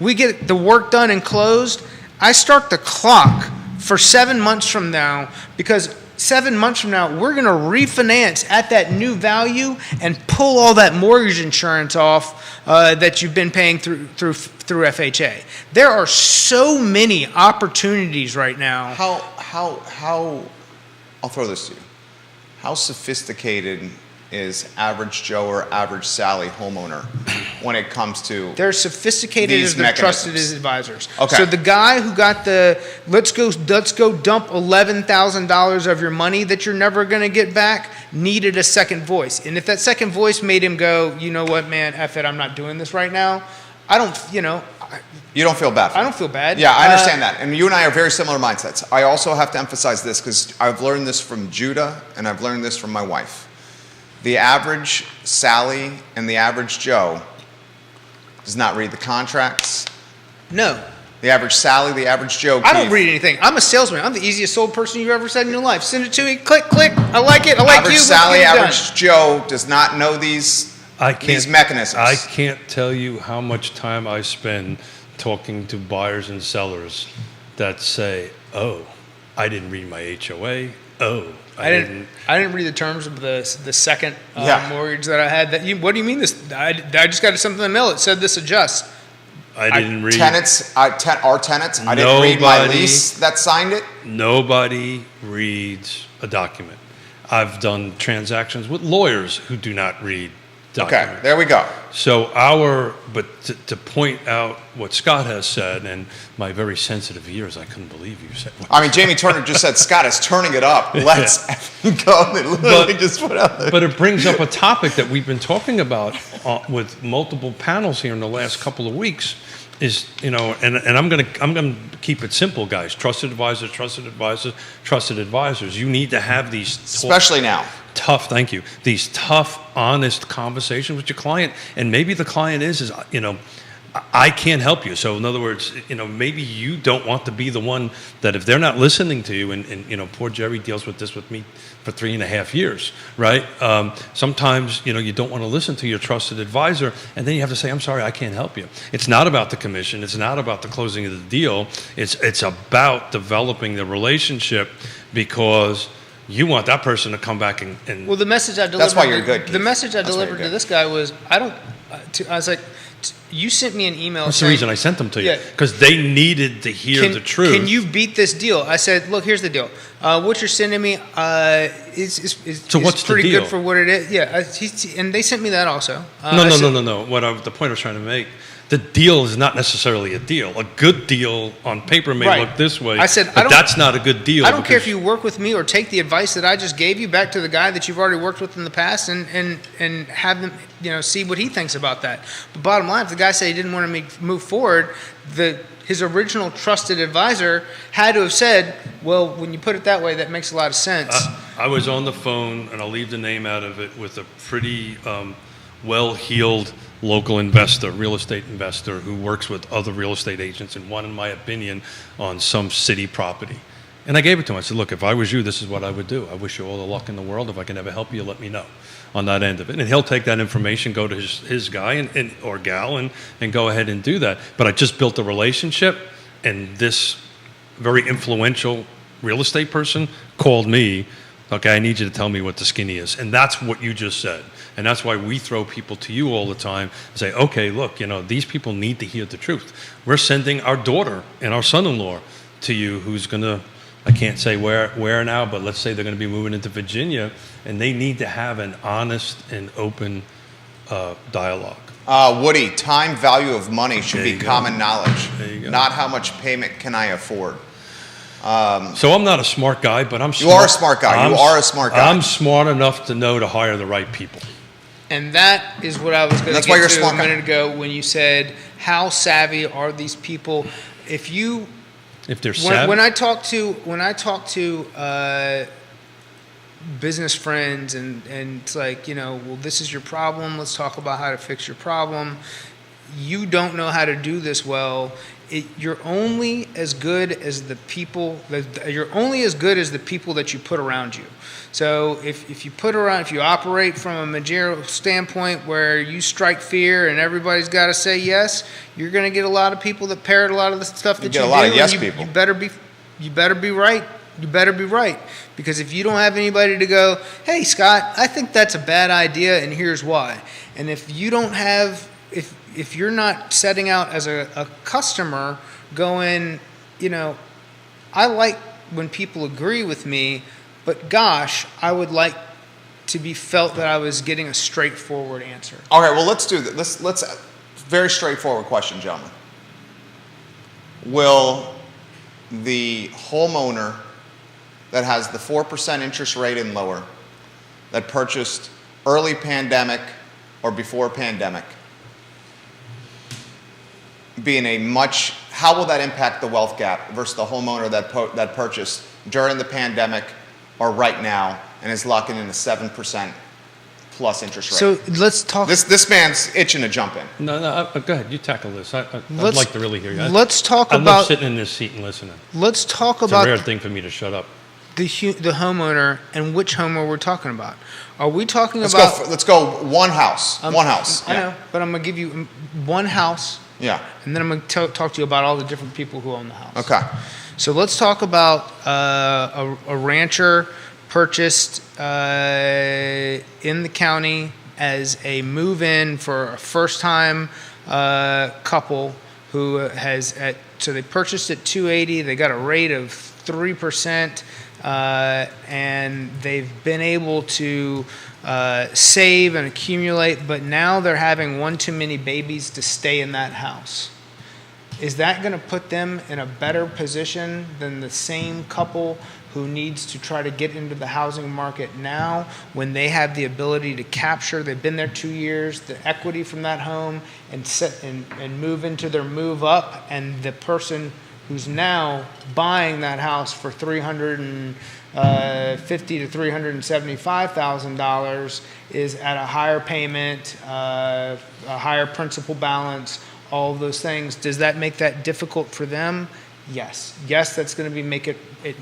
we get the work done and closed. I start the clock for 7 months from now, because 7 months from now, we're going to refinance at that new value and pull all that mortgage insurance off that you've been paying through FHA. There are so many opportunities right now. I'll throw this to you. How sophisticated is average Joe or average Sally homeowner when it comes to they're sophisticated as they're trusted as advisors. Okay. So the guy who got the let's go dump $11,000 of your money that you're never going to get back needed a second voice. And if that second voice made him go, you know what, man, F it, I'm not doing this right now. You don't feel bad for I it. don't feel bad. Yeah, I understand that. And you and I are very similar mindsets. I also have to emphasize this because I've learned this from Judah and I've learned this from my wife. The average Sally and the average Joe does not read the contracts. No. The average Sally, the average Joe. I don't read anything. I'm a salesman. I'm the easiest sold person you've ever said in your life. Send it to me. Click, click. I like it. I like average you. Sally, Let's get it average done. Joe does not know these mechanisms. I can't tell you how much time I spend talking to buyers and sellers that say, "Oh, I didn't read my HOA. Oh, I didn't read the terms of the second mortgage that I had. What do you mean this? I just got something in the mail. It said this adjusts. I didn't read tenants. Our tenants. I didn't read my lease that signed it. Nobody reads a document. I've done transactions with lawyers who do not read documents. Okay, there we go. So to point out what Scott has said, and my very sensitive ears, I couldn't believe you said. I mean, Jamie Turner just said Scott is turning it up. Let's go. They literally just put out there. But it brings up a topic that we've been talking about with multiple panels here in the last couple of weeks. Is and I'm gonna keep it simple, guys. Trusted advisors, trusted advisors, trusted advisors. You need to have these especially now. Thank you. These tough, honest conversations with your client, and maybe the client is I can't help you. So in other words, maybe you don't want to be the one that if they're not listening to you, and poor Jerry deals with this with me for 3.5 years, right? Sometimes, you don't want to listen to your trusted advisor, and then you have to say, I'm sorry, I can't help you. It's not about the commission. It's not about the closing of the deal. It's about developing the relationship because you want that person to come back and well, the message I delivered. That's why you're good, Keith. The message I delivered to this guy was, I was like, you sent me an email. That's the reason I sent them to you, because they needed to hear the truth. Can you beat this deal? I said, look, here's the deal. What you're sending me is pretty good for what it is. Yeah, and they sent me that also. No. The point I was trying to make, the deal is not necessarily a deal. A good deal on paper may look this way. I said, but that's not a good deal. I don't care if you work with me or take the advice that I just gave you back to the guy that you've already worked with in the past and have them see what he thinks about that. But bottom line, if the guy said he didn't want to move forward, his original trusted advisor had to have said, well, when you put it that way, that makes a lot of sense. I was on the phone, and I'll leave the name out of it, with a pretty well-heeled local investor, real estate investor, who works with other real estate agents and wanted my opinion on some city property. And I gave it to him. I said, look, if I was you, this is what I would do. I wish you all the luck in the world. If I can ever help you, let me know on that end of it. And he'll take that information, go to his guy or gal and go ahead and do that. But I just built a relationship, and this very influential real estate person called me, okay, I need you to tell me what the skinny is. And that's what you just said. And that's why we throw people to you all the time and say, okay, look, these people need to hear the truth. We're sending our daughter and our son-in-law to you, who's going to, I can't say where now, but let's say they're going to be moving into Virginia, and they need to have an honest and open dialogue. Woody, time value of money should be common knowledge, not how much payment can I afford. So I'm not a smart guy, but I'm smart. You are a smart guy. You are a smart guy. I'm smart enough to know to hire the right people. And that is what I was going to get to a minute ago when you said, how savvy are these people? If they're savvy. When I talk to business friends and it's like, well, this is your problem. Let's talk about how to fix your problem. You don't know how to do this well. You're only as good as the people that you put around you. So if you operate from a managerial standpoint where you strike fear and everybody's got to say yes, you're going to get a lot of people that parrot a lot of the stuff that you do. You get a lot of yes people. You better be right. You better be right, because if you don't have anybody to go, hey Scott, I think that's a bad idea and here's why. And if you don't have if you're not setting out as a customer going, I like when people agree with me, but gosh, I would like to be felt that I was getting a straightforward answer. All right, well, let's do this. Let's very straightforward question, gentlemen. Will the homeowner that has the 4% interest rate and lower, that purchased early pandemic or before pandemic, how will that impact the wealth gap versus the homeowner that purchased during the pandemic or right now and is locking in a 7% plus interest rate? So let's talk. This man's itching to jump in. No, go ahead. You tackle this. I'd like to really hear you. Let's talk I about. love sitting in this seat and listening. Let's talk it's about. It's a rare thing for me to shut up. The homeowner and which homeowner we're talking about. Are we talking let's about? Let's go one house. One house. I know, but I'm going to give you one house. Yeah. And then I'm going to talk to you about all the different people who own the house. Okay. So let's talk about a rancher purchased in the county as a move-in for a first-time couple who so they purchased at $280. They got a rate of 3%, and they've been able to save and accumulate, but now they're having one too many babies to stay in that house. Is that going to put them in a better position than the same couple who needs to try to get into the housing market now when they have the ability to capture, they've been there 2 years, the equity from that home and move into their move up, and the person who's now buying that house for $350,000 to $375,000 is at a higher payment, a higher principal balance, all of those things. Does that make that difficult for them? Yes, that's going to make it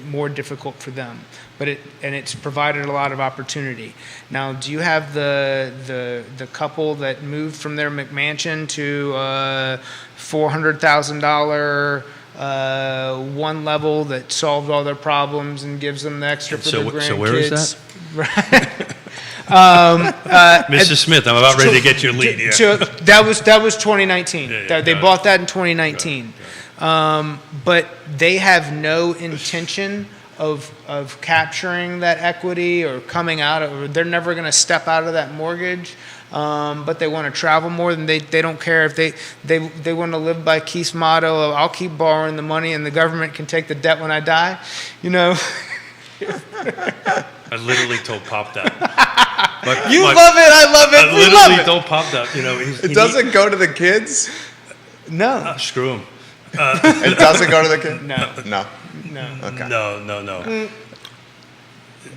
more difficult for them. But it's provided a lot of opportunity. Now, do you have the couple that moved from their McMansion to $400,000 one level that solved all their problems and gives them the extra for their grandkids? So where is that? Right. Mrs. Smith, I'm about ready to get your lead here. That was 2019. They bought that in 2019. But they have no intention of capturing that equity or coming out of. They're never going to step out of that mortgage. But they want to travel more than they don't care if they want to live by Keith's motto of I'll keep borrowing the money and the government can take the debt when I die. I literally told Pop that. Love it. I love it. I literally told Pop that. It doesn't go to the kids? No. Screw him. It doesn't go to the kids? No. No. No. Okay. No.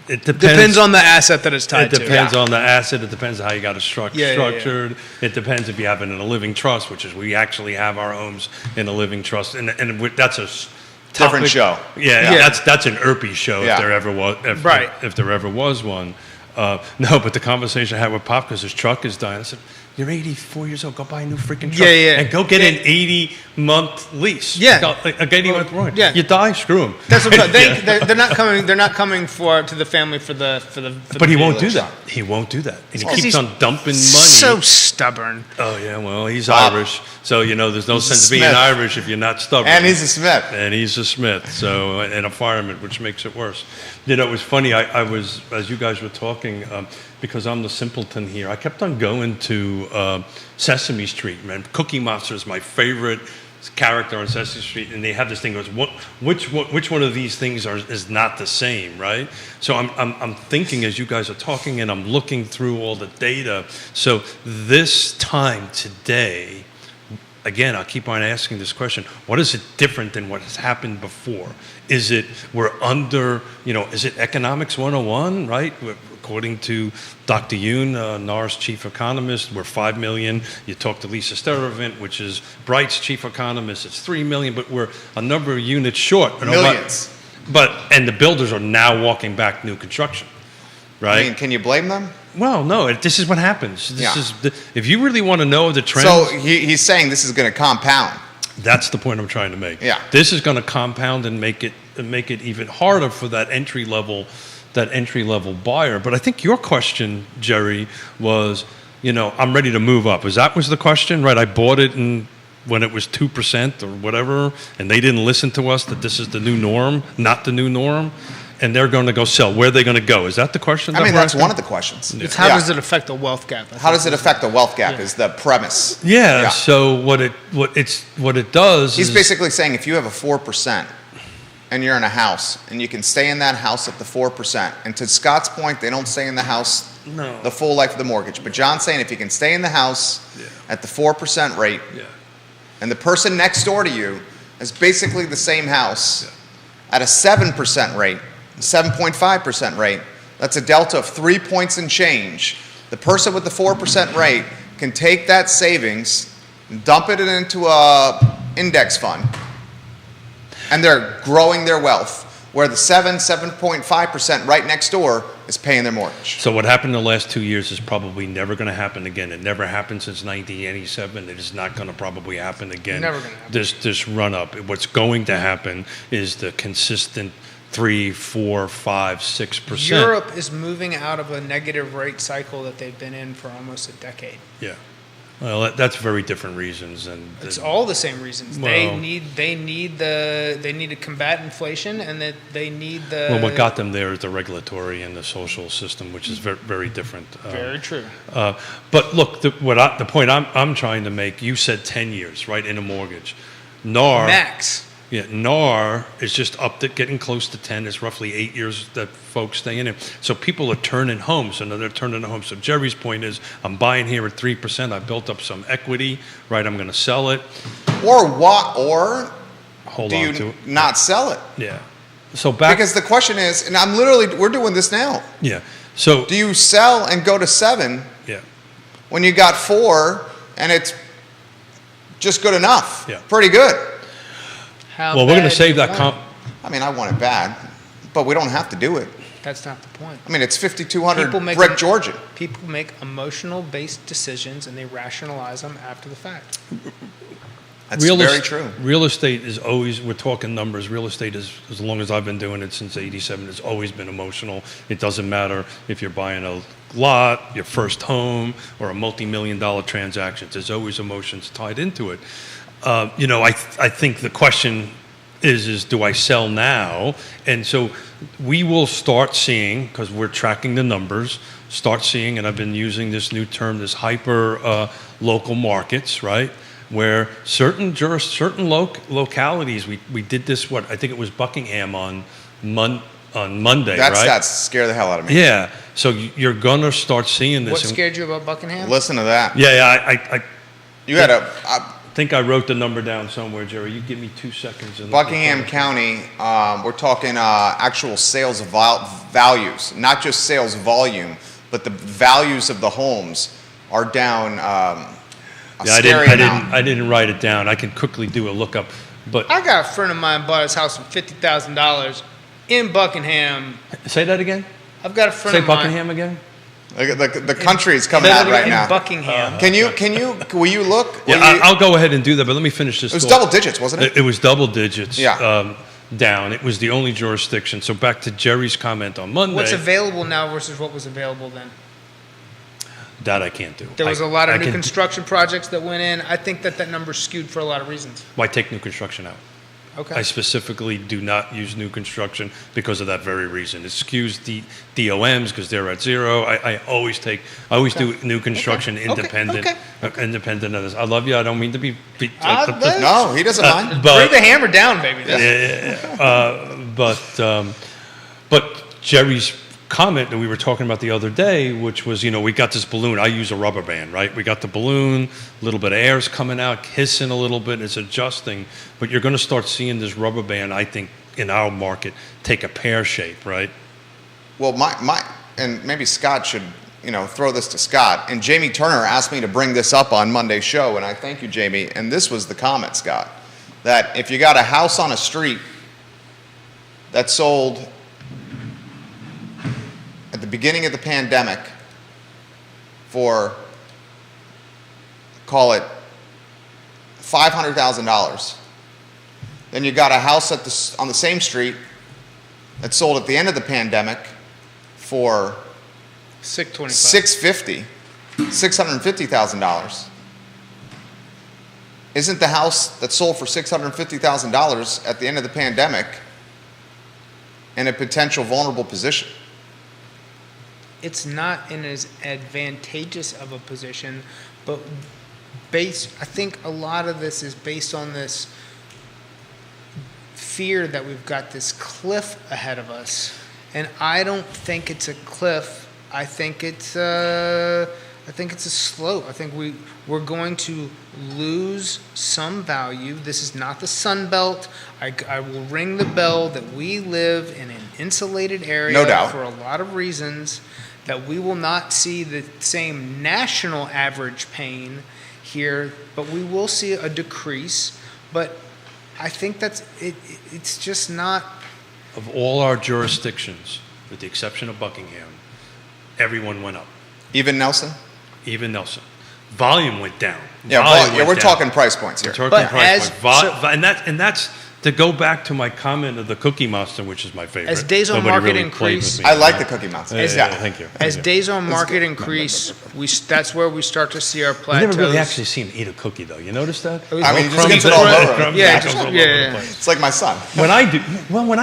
it depends. Depends on the asset that it's tied It to. depends on the asset. It depends on how you got it Yeah, yeah, yeah. structured. It depends if you have it in a living trust, which is we actually have our homes in a living trust, and that's a Different topic. show. Yeah, Yeah. that's an ERPI show Yeah. if there ever was. Right. If there ever was one. No, but the conversation I had with Pop because his truck is dying. I said, "You're 84 years old. Go buy a new freaking truck. Yeah, yeah. And go get an 80-month lease. Yeah. Go, like, a 80-month warranty. Yeah. You die, screw them. That's what they're not coming. They're not coming to the family for the. But he won't do village. that. He won't do that. And he Because keeps he's on dumping money. So stubborn. Oh yeah, well he's Bob. Irish, so there's no He's a sense of being Smith. Irish if you're not stubborn. And he's a Smith. And he's a Smith, so and a fireman, which makes it worse. It was funny. I was as you guys were talking, because I'm the simpleton here. I kept on going to Sesame Street. Man, Cookie Monster is my favorite character on Sesame Street, and they have this thing goes, which one of these things is not the same, right? So I'm thinking as you guys are talking, and I'm looking through all the data. So this time today, again, I'll keep on asking this question: what is it different than what has happened before? Is it we're under? Is it economics 101? Right? According to Dr. Yoon, NAR's chief economist, we're 5 million. You talk to Lisa Steravant, which is Bright's chief economist, it's 3 million, but we're a number of units short. Millions. And the builders are now walking back new construction, right? I mean, can you blame them? Well, no, this is what happens. Yeah. If you really want to know the trends. So he's saying this is going to compound. That's the point I'm trying to make. Yeah. This is going to compound and make it even harder for that entry level buyer. But I think your question, Jerry, was, I'm ready to move up. Was the question, right? I bought it when it was 2% or whatever, and they didn't listen to us that this is the new norm, not the new norm, and they're going to go sell. Where are they going to go? Is that the question? I mean, that's one of the questions. It's how does it affect the wealth gap? How does it affect the wealth gap is the premise. Yeah. So what it does He's is basically saying if you have a 4% and you're in a house and you can stay in that house at the 4%, and to Scott's point, they don't stay in the house No. the full life of the mortgage. But John's saying if you can stay in the house at the 4% rate, and the person next door to you is basically the same house at a 7% rate, 7.5% rate, that's a delta of 3 points and change. The person with the 4% rate can take that savings, dump it into a index fund, and they're growing their wealth, where the 7.5% right next door is paying their mortgage. So what happened in the last 2 years is probably never going to happen again. It never happened since 1987. It is not going to probably happen again. Never gonna happen. This run up. What's going to happen is the consistent 3, 4, 5, 6%. Europe is moving out of a negative rate cycle that they've been in for almost a decade. Yeah. Well, that's very different reasons, and It's all the same reasons. Well- they need to combat inflation, and that they need the. well, what got them there is the regulatory and the social system, which is very, very different. Very true. But look, the point I'm trying to make. You said 10 years, right, in a mortgage. NAR. Max. Yeah, NAR is just up to getting close to 10. It's roughly 8 years that folks stay in it. So people are turning homes, and they're turning homes. So Jerry's point is, I'm buying here at 3%. I built up some equity, right? I'm going to sell it. Or what? Or Hold do on you to it. not sell it? Yeah. So back. Because the question is, and we're doing this now. Yeah. So. Do you sell and go to 7 Yeah. when you got 4 and it's just good enough? Yeah. Pretty good. How Well, we're going bad to save do you that want I mean, I want it bad, but we don't have to do it. it? That's not the point. I mean, it's 5,200 People make brick them- Georgian. People make emotional-based decisions, and they rationalize them after the fact. That's very true. Real estate is always, we're talking numbers, real estate is, as long as I've been doing it since 87, it's always been emotional. It doesn't matter if you're buying a lot, your first home, or a multi-million-dollar transaction. There's always emotions tied into it. I think the question is do I sell now? And so we will start seeing, because we're tracking the numbers, and I've been using this new term, this hyper local markets, right? Where certain localities, we did this, I think it was Buckingham on Monday, right? That's scare the hell out of me. Yeah. So you're going to start seeing this. What scared you about Buckingham? Listen to that. Yeah, I You had think I wrote the number down somewhere, Jerry. You give me 2 seconds. And Buckingham County, we're talking actual sales values, not just sales volume, but the values of the homes are down a scary amount. I didn't write it down. I can quickly do a lookup, but I got a friend of mine bought his house for $50,000 in Buckingham. say that again. I've got a friend Say of mine. Buckingham again. The country is coming out right in now. Buckingham. Will you look? Yeah, Will you- I'll go ahead and do that, but let me finish this. It was thought. double digits, wasn't it? It was double digits. Yeah. Down. It was the only jurisdiction. So back to Jerry's comment on Monday. What's available now versus what was available then? That I can't do. There was a lot of I new can- construction projects that went in. I think that number's skewed for a lot of reasons. Why take new construction out? Okay. I specifically do not use new construction because of that very reason. It skews the DOMs because they're at zero. I always do new construction Okay. independent, Okay. Independent of this. I love you. I don't mean to be. No, he doesn't mind. Bring the hammer down, baby. But Jerry's comment that we were talking about the other day, which was, we got this balloon. I use a rubber band, right? We got the balloon, a little bit of air's coming out, hissing a little bit, it's adjusting. But you're going to start seeing this rubber band, I think, in our market, take a pear shape, right? Well, and maybe Scott should, throw this to Scott. And Jamie Turner asked me to bring this up on Monday's show, and I thank you, Jamie. And this was the comment, Scott, that if you got a house on a street that sold at the beginning of the pandemic for, call it $500,000, then you got a house on the same street that sold at the end of the pandemic for $650,000. Isn't the house that sold for $650,000 at the end of the pandemic in a potential vulnerable position? It's not in as advantageous of a position, but I think a lot of this is based on this fear that we've got this cliff ahead of us. And I don't think it's a cliff. I think it's a slope. I think we're going to lose some value. This is not the Sun Belt. I will ring the bell that we live in an insulated area, no doubt, for a lot of reasons, that we will not see the same national average pain here, but we will see a decrease. But I think that's it. It's just not. Of all our jurisdictions, with the exception of Buckingham, everyone went up. Even Nelson? Even Nelson. Volume went down. We're talking price points here. We're talking price points. And that's to go back to my comment of the Cookie Monster, which is my favorite. As days on Nobody market really played increase, with me. I like the Cookie Monster. Thank you. As days on market increase, that's where we start to see our I've plateaus. never really actually seen him eat a cookie, though. You notice that? I mean, just Crumbs gets it all everywhere. over. Crumbs Yeah, goes all over yeah. the place. It's like my son. When I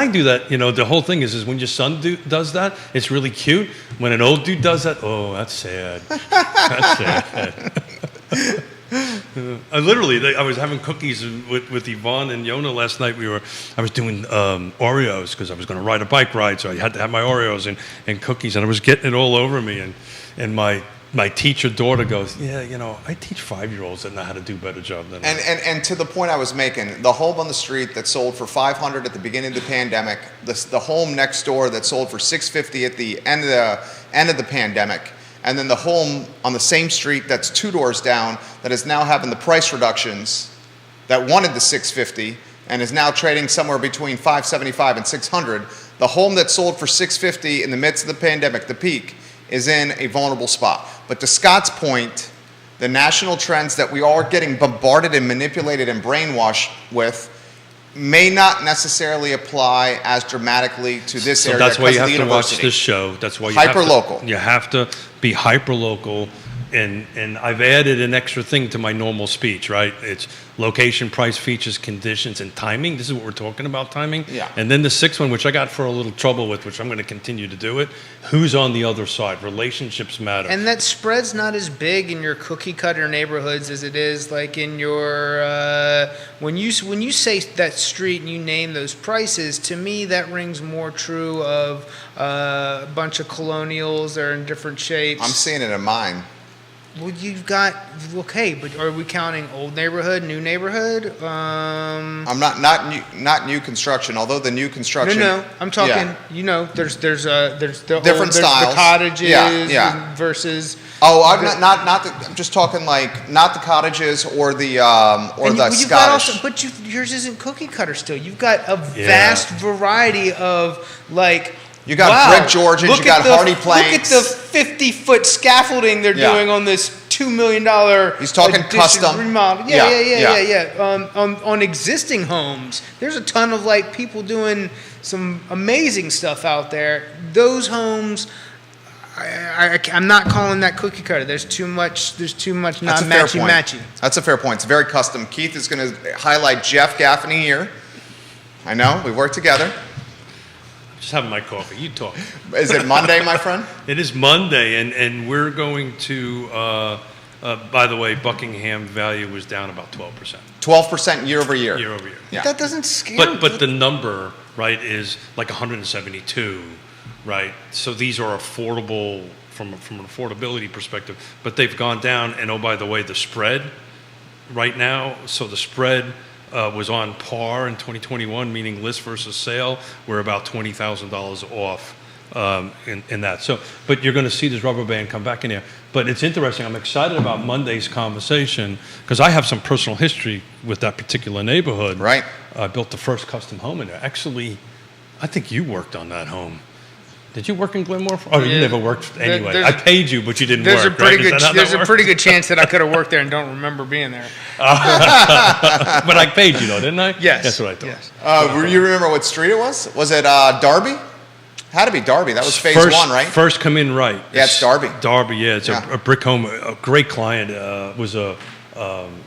do that, the whole thing is when your son does that, it's really cute. When an old dude does that, oh, that's sad. That's sad. I was having cookies with Yvonne and Yona last night. I was doing Oreos because I was going to ride a bike ride, so I had to have my Oreos and cookies, and I was getting it all over me. And my teacher daughter goes, yeah, I teach 5-year-olds that know how to do a better job than I. And to the point I was making, the home on the street that sold for $500 at the beginning of the pandemic, the home next door that sold for $650 at the end of the pandemic, and then the home on the same street that's 2 doors down that is now having the price reductions that wanted the $650 and is now trading somewhere between $575 and $600. The home that sold for $650 in the midst of the pandemic, the peak, is in a vulnerable spot. But to Scott's point, the national trends that we are getting bombarded and manipulated and brainwashed with may not necessarily apply as dramatically to this area. So that's why you have to watch university. this show. That's why you Hyper-local. You have to be hyper-local. And I've added an extra thing to my normal speech, right? It's location, price, features, conditions, and timing. This is what we're talking about, timing. Yeah. And then the 6th one, which I got for a little trouble with, which I'm going to continue to do it. Who's on the other side? Relationships matter. And that spread's not as big in your cookie cutter neighborhoods as it is like in your when you say that street and you name those prices. To me, that rings more true of a bunch of colonials that are in different shapes. I'm seeing it in mine. Well, you've got, okay, but are we counting old neighborhood, new neighborhood? I'm not new construction, although the new construction. No, I'm talking. Yeah. There's the Different there's styles. the cottages Yeah. versus. Oh, I'm just talking like not the cottages or the And the you've got Scottish. but yours isn't cookie cutter still. You've got a vast variety of like. You got wow, brick Georgians, look you got at the- hardy planks. Look at the 50-foot scaffolding they're Yeah. doing on this $2 million. He's talking addition, custom. remodel. Yeah. Yeah. On existing homes, there's a ton of like people doing some amazing stuff out there. Those homes. I'm not calling that cookie cutter. There's too much not That's a fair point. matchy. That's a fair point. It's very custom. Keith is going to highlight Jeff Gaffney here. I know we work together. Just having my coffee. You talk. Is it Monday, my friend? It is Monday, and we're going to. By the way, Buckingham value was down about 12%. 12% year over year. Year over year. Yeah. That doesn't scare me. But the number, right, is like 172, right? So these are affordable from an affordability perspective, but they've gone down. And oh, by the way, the spread right now. So the spread was on par in 2021, meaning list versus sale. We're about $20,000 off in that. So, but you're going to see this rubber band come back in there. But it's interesting. I'm excited about Monday's conversation because I have some personal history with that particular neighborhood. Right. I built the first custom home in there. Actually, I think you worked on that home. Did you work in Glenmore? Oh, you Yeah. never worked anyway. There's I paid you, but you didn't There's work. a pretty right? Is good that how there's that a works? pretty good chance that I could have worked there and don't remember being there. But I paid you though, didn't I? Yes. That's what I thought. Yes. You remember what street it was? Was it Darby? Had to be Darby. That was phase First, one, right? First come in right. Yeah, it's Darby. Darby, yeah. It's Yeah. a brick home. A great client was a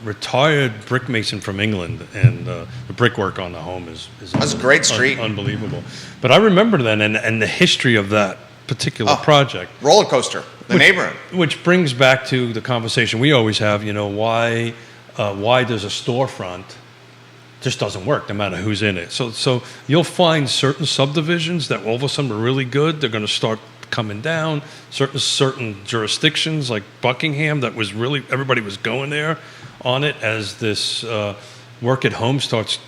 retired brick mason from England, and the brickwork on the home is That's a great street. unbelievable. But I remember then and the history of that particular project. Roller coaster. The neighborhood. Which brings back to the conversation we always have, you know, why does a storefront just doesn't work no matter who's in it. So you'll find certain subdivisions that all of a sudden are really good. They're going to start coming down. Certain jurisdictions like Buckingham that was really, everybody was going there on it as this work at home starts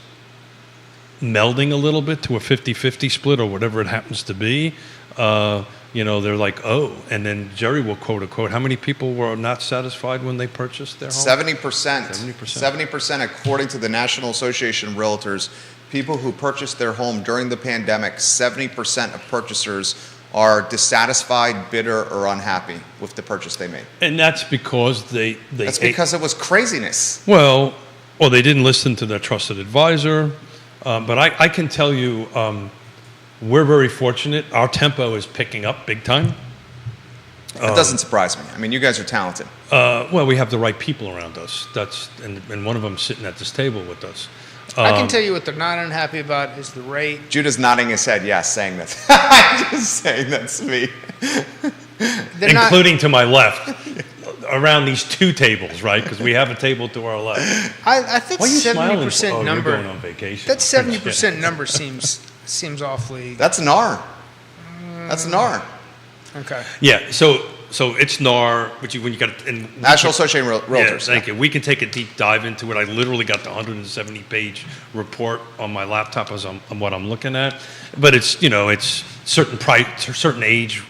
melding a little bit to a 50-50 split or whatever it happens to be. You know, they're like, oh, and then Jerry will quote unquote, how many people were not satisfied when they purchased their home? 70%. 70% according to the National Association of Realtors. People who purchased their home during the pandemic, 70% of purchasers are dissatisfied, bitter, or unhappy with the purchase they made. And that's because That's because it was craziness. Well, or they didn't listen to their trusted advisor. But I can tell you, we're very fortunate. Our tempo is picking up big time. It doesn't surprise me. I mean, you guys are talented. Well, we have the right people around us. And one of them sitting at this table with us. I can tell you what they're not unhappy about is the rate. Judah's nodding his head, yes, saying that. I'm just saying that's me. They're not, Including to my left, around these two tables, right? Because we have a table to our left. I think Why are you smiling? 70% Oh, number. you're going on vacation. That 70% number seems awfully That's NAR. That's NAR. okay. Yeah, so it's NAR, but when you got National Association of Realtors. Yeah, thank you. We can take a deep dive into it. I literally got the 170-page report on my laptop as on what I'm looking at. But it's, you know, it's certain age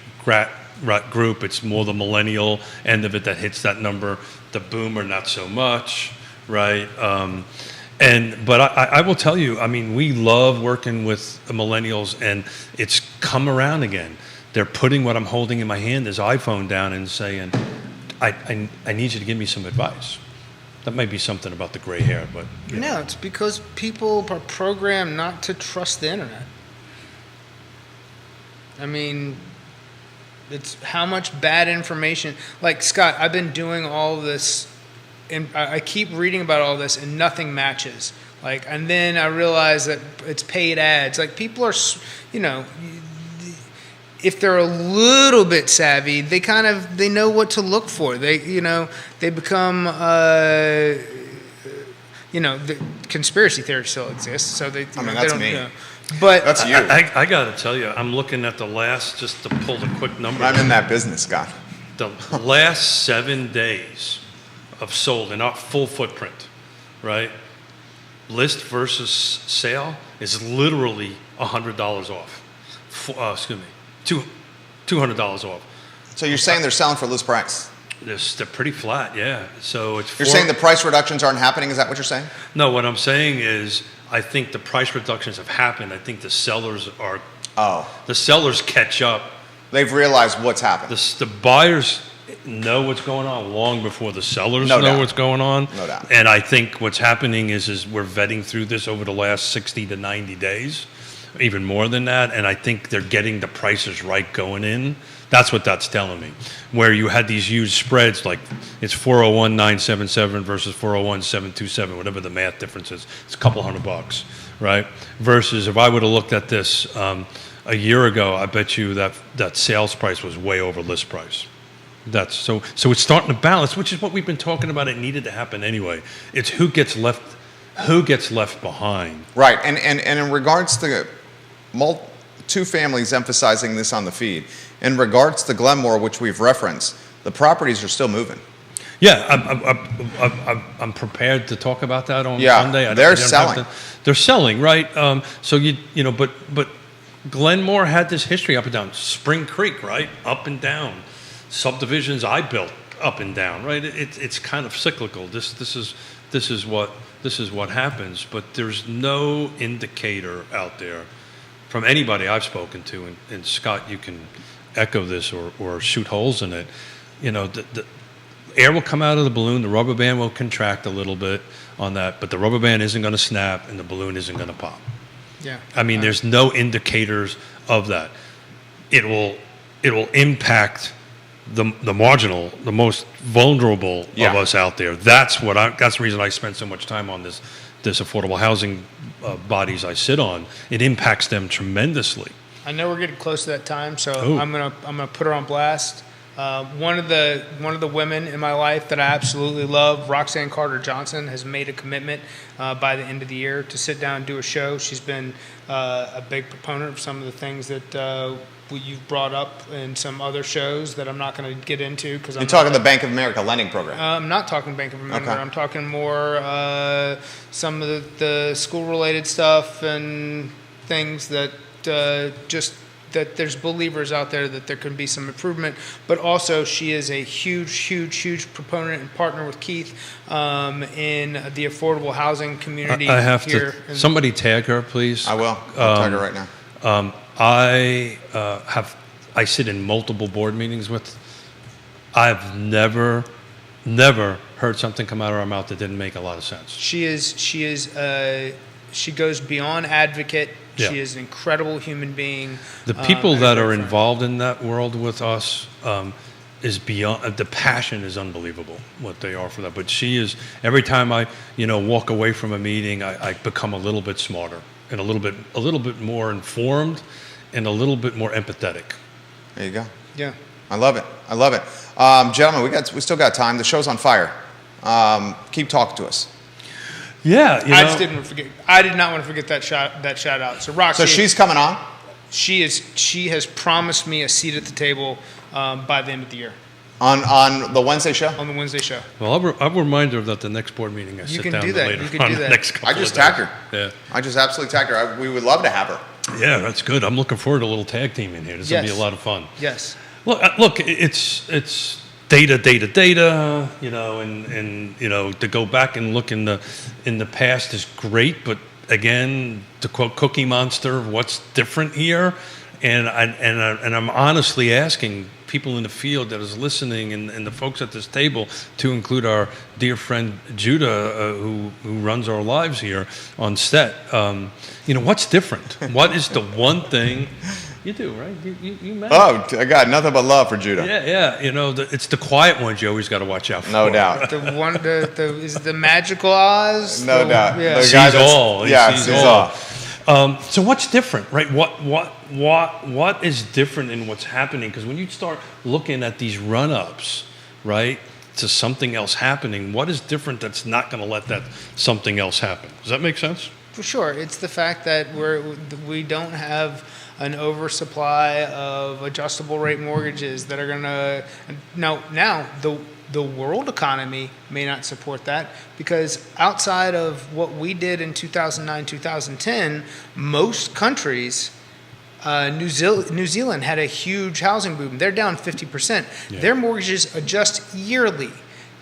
group. It's more the millennial end of it that hits that number. The boomer, not so much, right? But I will tell you, I mean, we love working with the millennials, and it's come around again. They're putting what I'm holding in my hand, this iPhone, down and saying, I need you to give me some advice. That might be something about the gray hair, but... No, it's because people are programmed not to trust the internet. I mean, it's how much bad information... Like, Scott, I've been doing all this, and I keep reading about all this, and nothing matches. Like, and then I realize that it's paid ads. Like, people are, you know... If they're a little bit savvy, they know what to look for. They become, the conspiracy theory still exists. So they that's don't, me. But That's you. I got to tell you, I'm looking at the last, just to pull the quick number. I'm in that business, Scott. the last 7 days of sold and not full footprint, right? List versus sale is literally $100 off. Excuse me, $200 off. So you're saying they're selling for list price? They're pretty flat, yeah. So it's You're saying the price reductions aren't happening? Is that what you're saying? No, what I'm saying is I think the price reductions have happened. I think the sellers catch up. They've realized what's happened. The buyers know what's going on long before the sellers No know doubt. what's going on. No doubt. And I think what's happening is we're vetting through this over the last 60 to 90 days, even more than that. And I think they're getting the prices right going in. That's what that's telling me. Where you had these huge spreads, like it's 401,977 versus 401,727, whatever the math difference is. It's a couple $100, right? Versus if I would have looked at this a year ago, I bet you that sales price was way over list price. So it's starting to balance, which is what we've been talking about. It needed to happen anyway. It's who gets left behind. Right, and in regards to two families emphasizing this on the feed, in regards to Glenmore, which we've referenced, the properties are still moving. Yeah, I'm prepared to talk about that on Sunday. They're selling. They're selling, right? So but Glenmore had this history up and down. Spring Creek, right, up and down. Subdivisions I built up and down, right? It's kind of cyclical. This is what happens. But there's no indicator out there from anybody I've spoken to, and Scott, you can echo this or shoot holes in it. The air will come out of the balloon, the rubber band will contract a little bit on that, but the rubber band isn't going to snap and the balloon isn't going to pop. Yeah. I mean, there's no indicators of that. It will impact the marginal, the most vulnerable of us out there. That's the reason I spend so much time on this affordable housing bodies I sit on. It impacts them tremendously. I know we're getting close to that time, so Ooh. I'm gonna put her on blast. One of the women in my life that I absolutely love, Roxanne Carter Johnson, has made a commitment by the end of the year to sit down and do a show. She's been a big proponent of some of the things that you've brought up in some other shows that I'm not going to get into because You're talking the Bank of America lending program. I'm not talking Bank of America. Okay. I'm talking more some of the school-related stuff and things that that there's believers out there that there can be some improvement, but also she is a huge proponent and partner with Keith in the affordable housing community. I have here to. Somebody tag her, please. I will. I'll tag her right now. I sit in multiple board meetings with. I've never heard something come out of her mouth that didn't make a lot of sense. She goes beyond advocate. Yeah. She is an incredible human being. The people and a that great are friend. involved in that world with us is beyond. The passion is unbelievable what they are for that. But she is. Every time I walk away from a meeting, I become a little bit smarter and a little bit more informed and a little bit more empathetic. There you go. Yeah. I love it. Gentlemen, we still got time. The show's on fire. Keep talking to us. Yeah, I just didn't forget. I did not want to forget that shout out. So Roxy, So she's coming on? she has promised me a seat at the table by the end of the year On the Wednesday show? on the Wednesday show. Well, I'll remind her of that the next board meeting I sit can down do to that. later You can on do the that. next couple I just of days. tagged her. Yeah. I just absolutely tagged her. We would love to have her. Yeah, that's good. I'm looking forward to a little tag team in here. This is going to Yes. be a lot of fun. Yes. Look, it's data, and to go back and look in the past is great, but again, to quote Cookie Monster, what's different here? And I'm honestly asking people in the field that is listening and the folks at this table, to include our dear friend Judah, who runs our lives here on set. What's different? What is the one thing you do, right? You met. Oh, I got nothing but love for Judah. Yeah. It's the quiet ones you always got to watch out for. No doubt. The one, is it the magical Oz? No doubt. Yeah. The Sees guy that's- all. He Yeah, sees sees all. all. So what's different, right? What is different in what's happening? Because when you start looking at these run-ups, right, to something else happening, what is different that's not going to let that something else happen? Does that make sense? For sure. It's the fact that we don't have an oversupply of adjustable rate mortgages that are going to now the world economy may not support that, because outside of what we did in 2009, 2010, most countries, New Zealand had a huge housing boom. They're down 50%. Yeah. Their mortgages adjust yearly.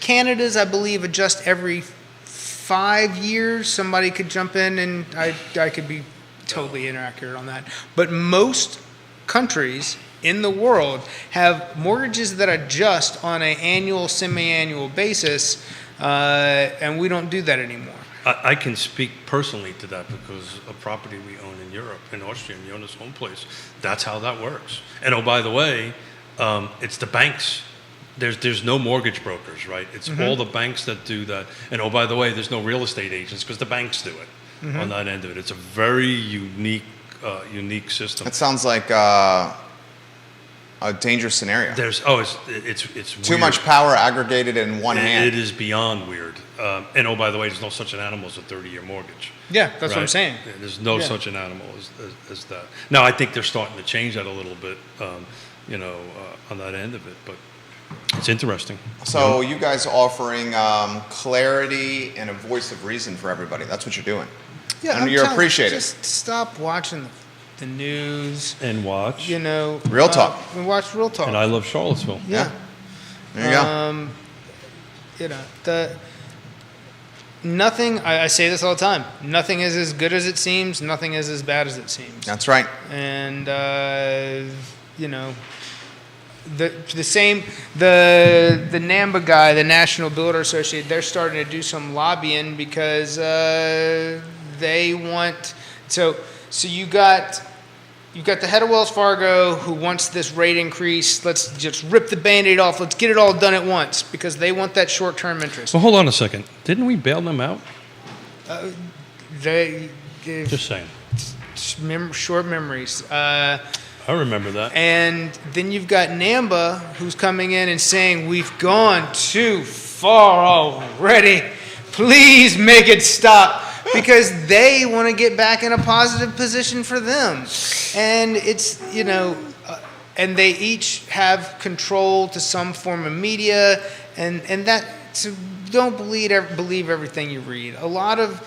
Canada's, I believe, adjust every 5 years. Somebody could jump in, and I could be totally inaccurate on that. But most countries in the world have mortgages that adjust on an annual, semi-annual basis, and we don't do that anymore. I can speak personally to that because a property we own in Europe, in Austria, in Jonas' home place, that's how that works. And oh, by the way, it's the banks. There's no mortgage brokers, right? It's all the banks that do that. And oh, by the way, there's no real estate agents because the banks do it on that end of it. It's a very unique system. That sounds like a dangerous scenario. It's Too weird. much power aggregated in one hand. It is beyond weird. And oh, by the way, there's no such an animal as a 30-year mortgage. Yeah, that's what I'm Right? saying. Yeah, there's no such an animal as that. Now, I think they're starting to change that a little bit, on that end of it, but it's interesting. So you guys offering clarity and a voice of reason for everybody. That's what you're doing. Yeah, And you're appreciated. Just stop watching the news. And watch. Real Talk. We watch Real Talk. And I love Charlottesville. Yeah. There you go. Nothing. I say this all the time. Nothing is as good as it seems. Nothing is as bad as it seems. That's right. And the same. The NAMBA guy, the National Builder Association, they're starting to do some lobbying because they want. So you got the head of Wells Fargo who wants this rate increase. Let's just rip the Band-Aid off. Let's get it all done at once because they want that short-term interest. Well, hold on a second. Didn't we bail them out? They Just saying. short memories. I remember that. And then you've got NAMBA who's coming in and saying, we've gone too far already. Please make it stop. Because they want to get back in a positive position for them. And it's, and they each have control to some form of media. And that, so don't believe everything you read. A lot of,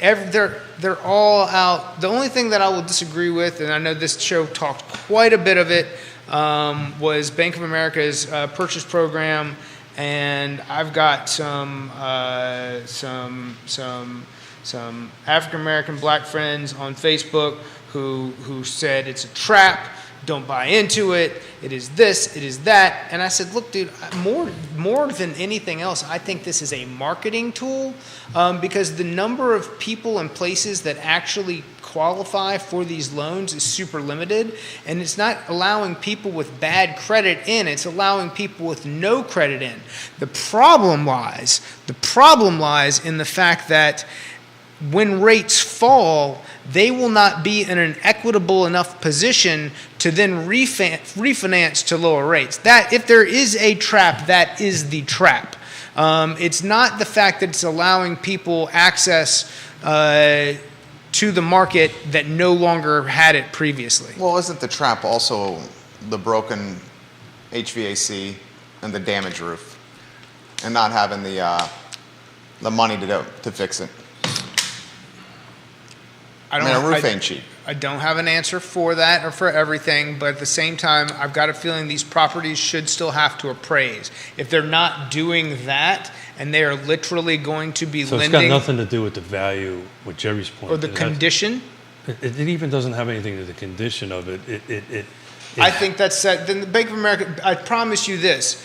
they're all out. The only thing that I will disagree with, and I know this show talked quite a bit of it, was Bank of America's purchase program. And I've got some African American black friends on Facebook who said it's a trap. Don't buy into it. It is this. It is that. And I said, look, dude, more than anything else, I think this is a marketing tool because the number of people and places that actually qualify for these loans is super limited, and it's not allowing people with bad credit in. It's allowing people with no credit in. The problem lies in the fact that when rates fall, they will not be in an equitable enough position to then refinance to lower rates. That, if there is a trap, that is the trap. It's not the fact that it's allowing people access to the market that no longer had it previously. Well, isn't the trap also the broken HVAC and the damaged roof, and not having the money to fix it? A roof ain't cheap. I don't have an answer for that or for everything, but at the same time, I've got a feeling these properties should still have to appraise. If they're not doing that, and they are literally going to be So lending... it's got nothing to do with the value, with Jerry's point. Or the condition? It even doesn't have anything to do with the condition of it. I think that's that. Then the Bank of America, I promise you this,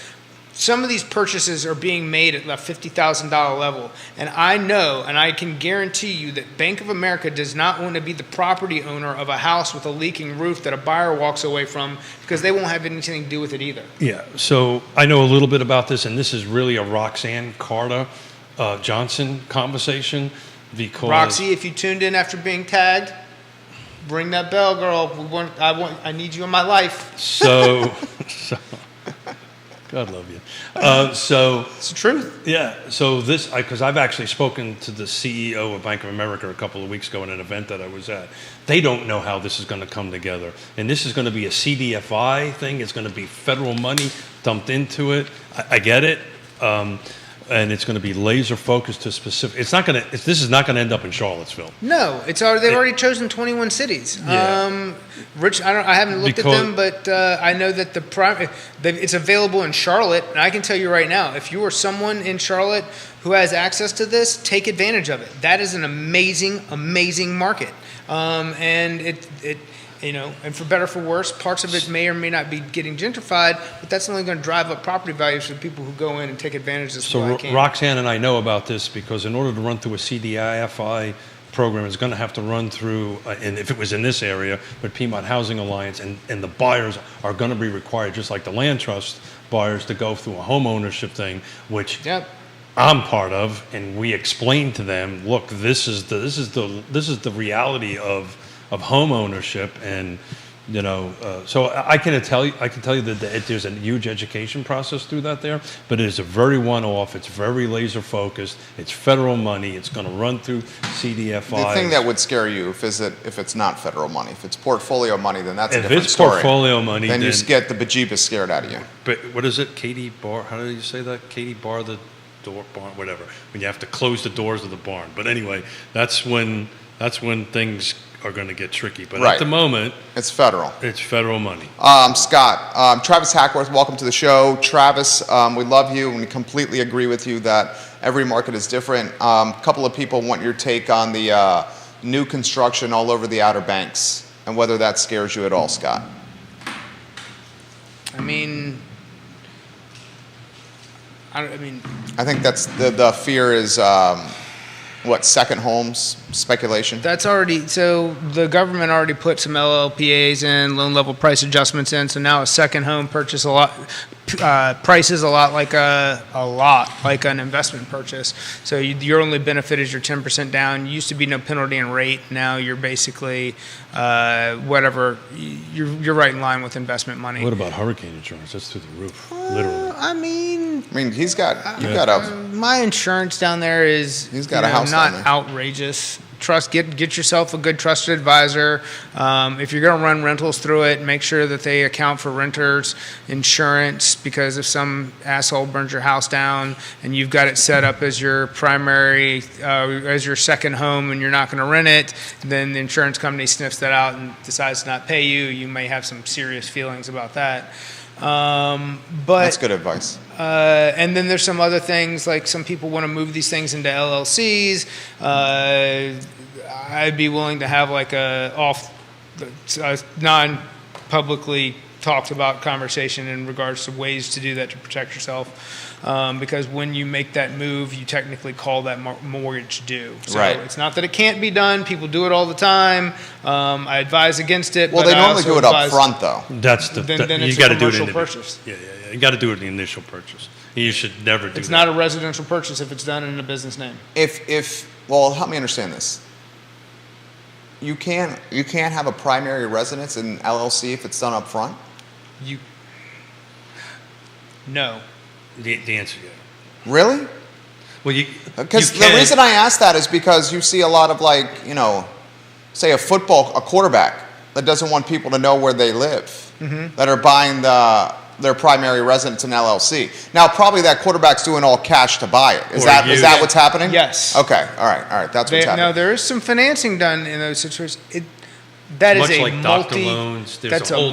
some of these purchases are being made at the $50,000 level. And I know, and I can guarantee you that Bank of America does not want to be the property owner of a house with a leaking roof that a buyer walks away from, because they won't have anything to do with it either. Yeah, so I know a little bit about this, and this is really a Roxanne Carter Johnson conversation, because... Roxy, if you tuned in after being tagged, ring that bell, girl. I need you in my life. So God love you. So It's the truth. yeah, so because I've actually spoken to the CEO of Bank of America a couple of weeks ago at an event that I was at. They don't know how this is going to come together. And this is going to be a CDFI thing. It's going to be federal money dumped into it. I get it. And it's going to be laser focused to specific. This is not going to end up in Charlottesville. No, they've already chosen 21 cities. Yeah. Rich, I haven't looked at them, but I know that it's available in Charlotte, and I can tell you right now, if you are someone in Charlotte who has access to this, take advantage of it. That is an amazing, amazing market, and and for better or for worse, parts of it may or may not be getting gentrified, but that's only going to drive up property values for the people who go in and take advantage of this. So Roxanne and I know about this because in order to run through a CDIFI program, it's going to have to run through, and if it was in this area, but Piedmont Housing Alliance, and the buyers are going to be required, just like the land trust buyers, to go through a home ownership thing, which I'm part of, and we explain to them, look, this is the reality of home ownership, and so I can tell you that there's a huge education process through that there, but it is a very one-off. It's very laser focused. It's federal money. It's going to run through CDFI. The thing that would scare you if it's not federal money. If it's portfollow money, then that's a if different it's story. portfolio money, then you get the bejeebus scared out of you. But what is it, Katie Bar? How do you say that? Katie Bar the door barn, whatever. When you have to close the doors of the barn. But anyway, that's when things are going to get tricky. But right. At the moment, it's federal. It's federal money. Scott, Travis Hackworth, welcome to the show. Travis, we love you and we completely agree with you that every market is different. A couple of people want your take on the new construction all over the Outer Banks and whether that scares you at all, Scott. I think that's the fear is second homes speculation? That's already, so the government already put some LLPAs in, loan level price adjustments in, so now a second home purchase prices a lot like an investment purchase. So your only benefit is your 10% down. Used to be no penalty in rate. Now you're basically whatever. You're right in line with investment money. What about hurricane insurance? That's through the roof, literally. He's got my insurance down there is he's got a house not down there. Outrageous. Get yourself a good trusted advisor. If you're going to run rentals through it, make sure that they account for renters insurance, because if some asshole burns your house down and you've got it set up as your primary, as your second home, and you're not going to rent it, then the insurance company sniffs that out and decides to not pay you. You may have some serious feelings about that. But that's good advice. And then there's some other things, like some people want to move these things into LLCs. I'd be willing to have like a non-publicly talked about conversation in regards to ways to do that to protect yourself. Because when you make that move, you technically call that mortgage due. So right. It's not that it can't be done. People do it all the time. I advise against it. Well, but they normally do it up front, though. That's then you it's got a to do it in commercial purchase. Yeah. You got to do it in the initial purchase. You should never do that. It's not a residential purchase if it's done in a business name. Well, help me understand this. You can't have a primary residence in LLC if it's done up front? No. The answer is yeah. Really? Well, because the reason I ask that is because you see a lot of say a quarterback that doesn't want people to know where they live, that are buying their primary residence in LLC. Now, probably that quarterback's doing all cash to buy it. Is that what's happening? Yes. Okay. All right. That's what's happening. Now, there is some financing done in those situations. That is a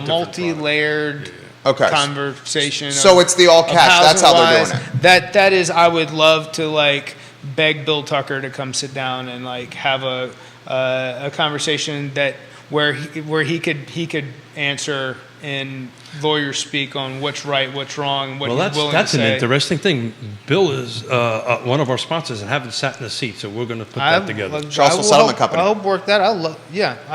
multi-layered conversation. So it's the all cash. That's how they're doing it. That is. I would love to beg Bill Tucker to come sit down and have a conversation where he could answer in lawyer speak on what's right, what's wrong, what he's willing to say. That's an interesting thing. Bill is one of our sponsors and haven't sat in the seat, so we're going to put that together. Charleston Settlement Company. I'll work that. I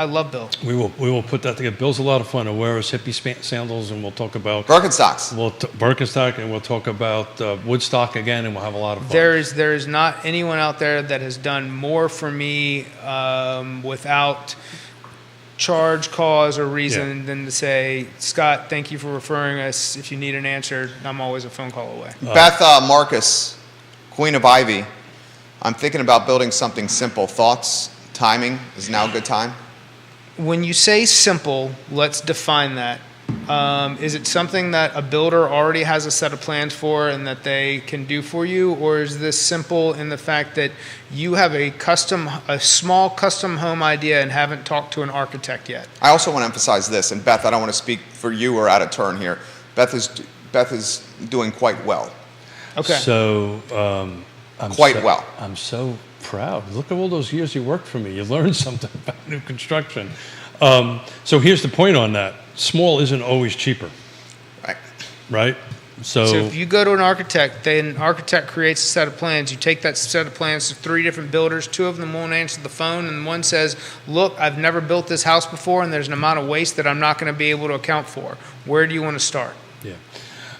love Bill. We will put that together. Bill's a lot of fun. He'll wear his hippie sandals, and we'll talk about Birkenstocks. Birkenstock, and we'll talk about Woodstock again, and we'll have a lot of fun. There is not anyone out there that has done more for me without charge, cause, or reason Yeah. than to say, Scott, thank you for referring us. If you need an answer, I'm always a phone call away. Beth Marcus, Queen of Ivy. I'm thinking about building something simple. Thoughts? Timing? Is now a good time? When you say simple, let's define that. Is it something that a builder already has a set of plans for and that they can do for you? Or is this simple in the fact that you have a small custom home idea and haven't talked to an architect yet? I also want to emphasize this, and Beth, I don't want to speak for you or out of turn here. Beth is doing quite well. Okay. So, Well. I'm so proud. Look at all those years you worked for me. You learned something about new construction. So here's the point on that. Small isn't always cheaper, Right. right? So if you go to an architect, then an architect creates a set of plans. You take that set of plans to 3 different builders. 2 of them won't answer the phone, and one says, look, I've never built this house before, and there's an amount of waste that I'm not going to be able to account for. Where do you want to start? Yeah.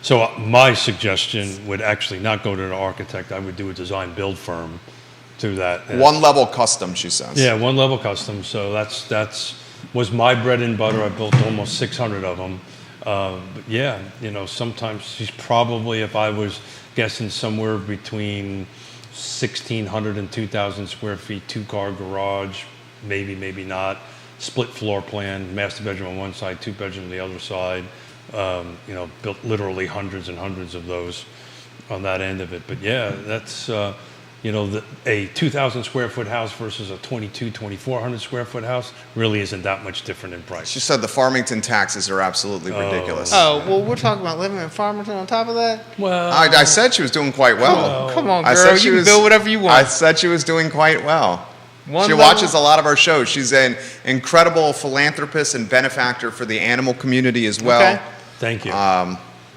So my suggestion would actually not go to an architect. I would do a design build firm to that. One level custom, she says. Yeah, one level custom. So that's was my bread and butter. I built almost 600 of them. But yeah, sometimes she's probably, if I was guessing, somewhere between 1,600 and 2,000 square feet, 2-car garage, maybe not. Split floor plan, master bedroom on one side, 2 bedroom on the other side. Built literally hundreds and hundreds of those on that end of it. But yeah, that's, a 2,000 square foot house versus a 2,400 square foot house really isn't that much different in price. She said the Farmington taxes are absolutely ridiculous. Oh, well, we're talking about living in Farmington on top of that? Well, I said she was doing quite well. Come on, I girl. said she You can was- build whatever you want. I said she was doing quite well. One She level- watches a lot of our shows. She's an incredible philanthropist and benefactor for the animal community as well. Okay. thank you.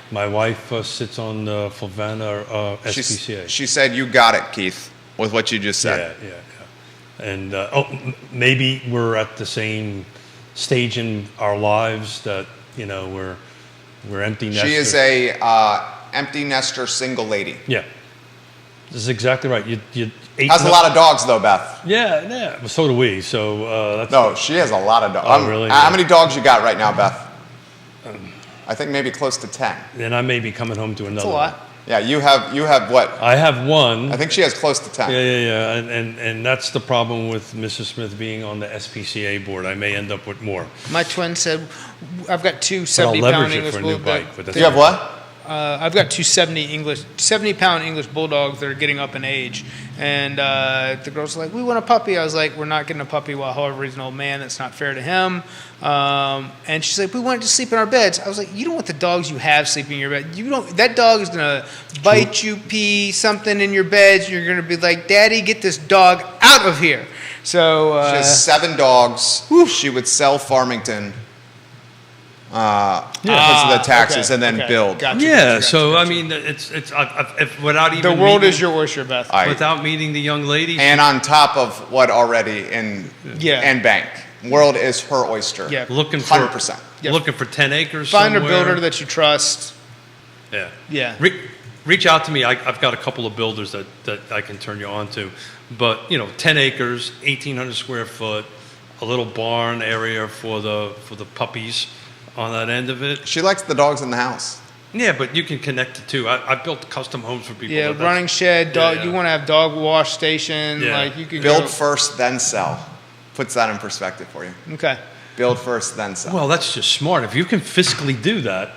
My wife sits on the Fulvana SPCA. She said, you got it, Keith, with what you just said. Yeah. And maybe we're at the same stage in our lives that we're empty nesters. She is a empty nester single lady. Yeah, this is exactly right. You Has a lot of dogs, though, Beth. Yeah. Well, so do we. So that's No, she has a lot of dogs. Oh, really? How many dogs you got right now, Beth? I think maybe close to 10. Then I may be coming home to another. That's a lot. Yeah, you have what? I have one. I think she has close to 10. Yeah. And that's the problem with Mrs. Smith being on the SPCA board. I may end up with more. My twin said, I've got 2 But I'll 70-pound leverage it English for a new bulldogs. bike. But that's You have what? I've got 2 70-pound English bulldogs that are getting up in age. And the girls were like, we want a puppy. I was like, we're not getting a puppy. Well, however, he's an old man. That's not fair to him. And she's like, we want it to sleep in our beds. I was like, you don't want the dogs you have sleeping in your bed. That dog is going to bite you, pee something in your beds. You're going to be like, Daddy, get this dog out of here. So She has 7 dogs. She would sell Farmington because of the taxes okay, and then okay. build. Gotcha, Yeah. gotcha, So gotcha. I mean, it's if without The even world meeting, is your oyster, Beth. without meeting the young lady. And on top of what already in Yeah. and bank. World is her oyster. Yeah. looking for 100%. Yeah. looking for 10 acres. Find a somewhere. builder that you trust. Yeah. Yeah. Reach out to me. I've got a couple of builders that I can turn you on to. But, 10 acres, 1,800 square foot, a little barn area for the puppies on that end of it. She likes the dogs in the house. Yeah, but you can connect it too. I built custom homes for people. Yeah, that's- running shed, dog. yeah. You want to have dog wash station. Yeah. Like you could Build go, first, then sell. Puts that in perspective for you. Okay. Build first, then sell. Well, that's just smart. If you can fiscally do that,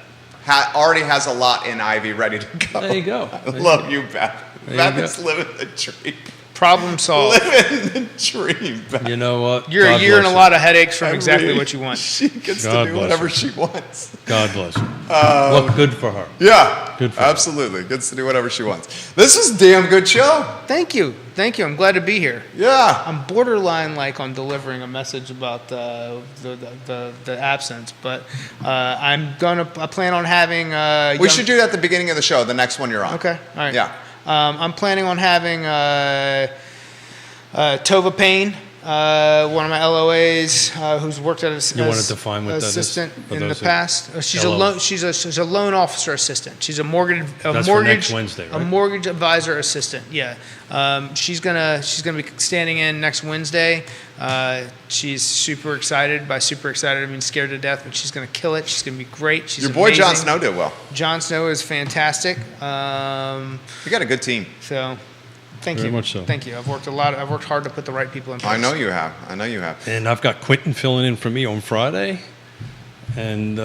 Already has a lot in Ivy ready to go. there you go. I love you, Beth. There Beth you is living the dream. Problem solved. Living the dream, Beth. You know what? You're a God year and a bless lot of headaches from I exactly really- what you want. She gets God to do bless whatever her. she wants. you. God bless you. Look good for her. Yeah, Good for her. absolutely. Gets to do whatever she wants. This is a damn good show. Thank you. I'm glad to be here. Yeah. I'm borderline like on delivering a message about the absence, but I plan on having. We should do that at the beginning of the show, the next one you're on. Okay. All right. Yeah. I'm planning on having Tova Payne one of my LOAs, who's worked as You wanna define what that is assistant for in the those who- past. She's LO. she's a loan officer assistant. She's a mortgage That's for next Wednesday, a right? mortgage advisor assistant. Yeah, she's gonna be standing in next Wednesday. She's super excited. By super excited, I mean scared to death, but she's gonna kill it. She's gonna be great. She's Your boy Jon amazing. Snow did well. Jon Snow is fantastic. You got a good team. So, thank Very you. much so. Thank you. I've worked hard to put the right people in place. I know you have. I know you have. And I've got Quentin filling in for me on Friday. And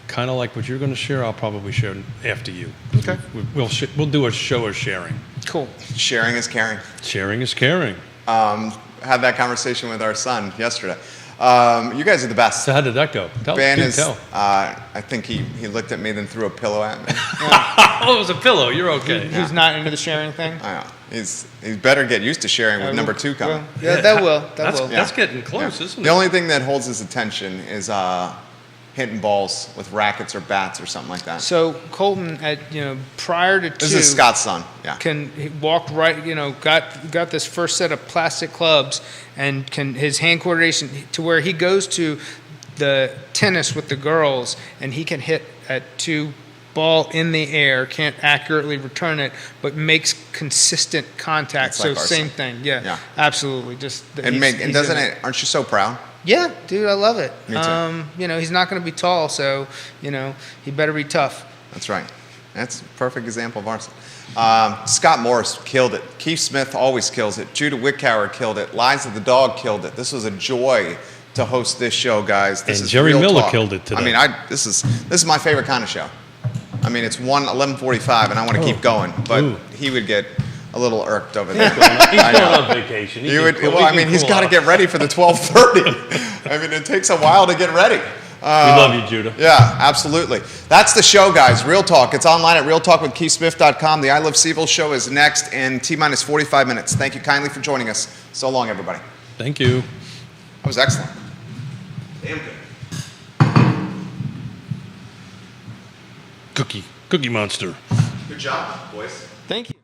kind of like what you're going to share, I'll probably share after you. Okay. We'll do a show of sharing. Cool. Sharing is caring. Sharing is caring. Had that conversation with our son yesterday. You guys are the best. So how did that go? Tell. Ben do is, tell. I think he looked at me, then threw a pillow at me. Oh, it was a pillow. You're okay. He's not into the sharing thing. I know. He's better get used to sharing with number 2 coming. Well, yeah, that will. That That's, will. that's getting close, isn't The it? only thing that holds his attention is hitting balls with rackets or bats or something like that. So Colton, prior to This two, is Scott's son. Yeah. he walked right. Got this first set of plastic clubs, and his hand coordination to where he goes to the tennis with the girls, and he can hit at 2 ball in the air, can't accurately return it, but makes consistent contact. That's So like our same son. And Yeah. absolutely. Just And doesn't it? Aren't you so proud? Yeah, dude, I love it. Me too. He's not going to be tall, so he better be tough. That's right. That's a perfect example of ours. Scott Morris killed it. Keith Smith always kills it. Judah Wickower killed it. Liza the dog killed it. This was a joy to host this show, guys. This And is Jerry real Miller talk. killed it today. I mean, this is my favorite kind of show. I mean, it's 11:45, and I want to keep going, but Ooh. he would get a little irked over there. He's I going know. on vacation. He would. Well, I mean, he's got to get ready for the 12:30. I mean, it takes a while to get ready. We love you, Judah. Yeah, absolutely. That's the show, guys. Real Talk. It's online at realtalkwithkeithsmith.com. The I Love Seville show is next in T-minus 45 minutes. Thank you kindly for joining us. So long, everybody. Thank you. That was excellent. Damn good. Cookie Monster. Good job, boys. Thank you.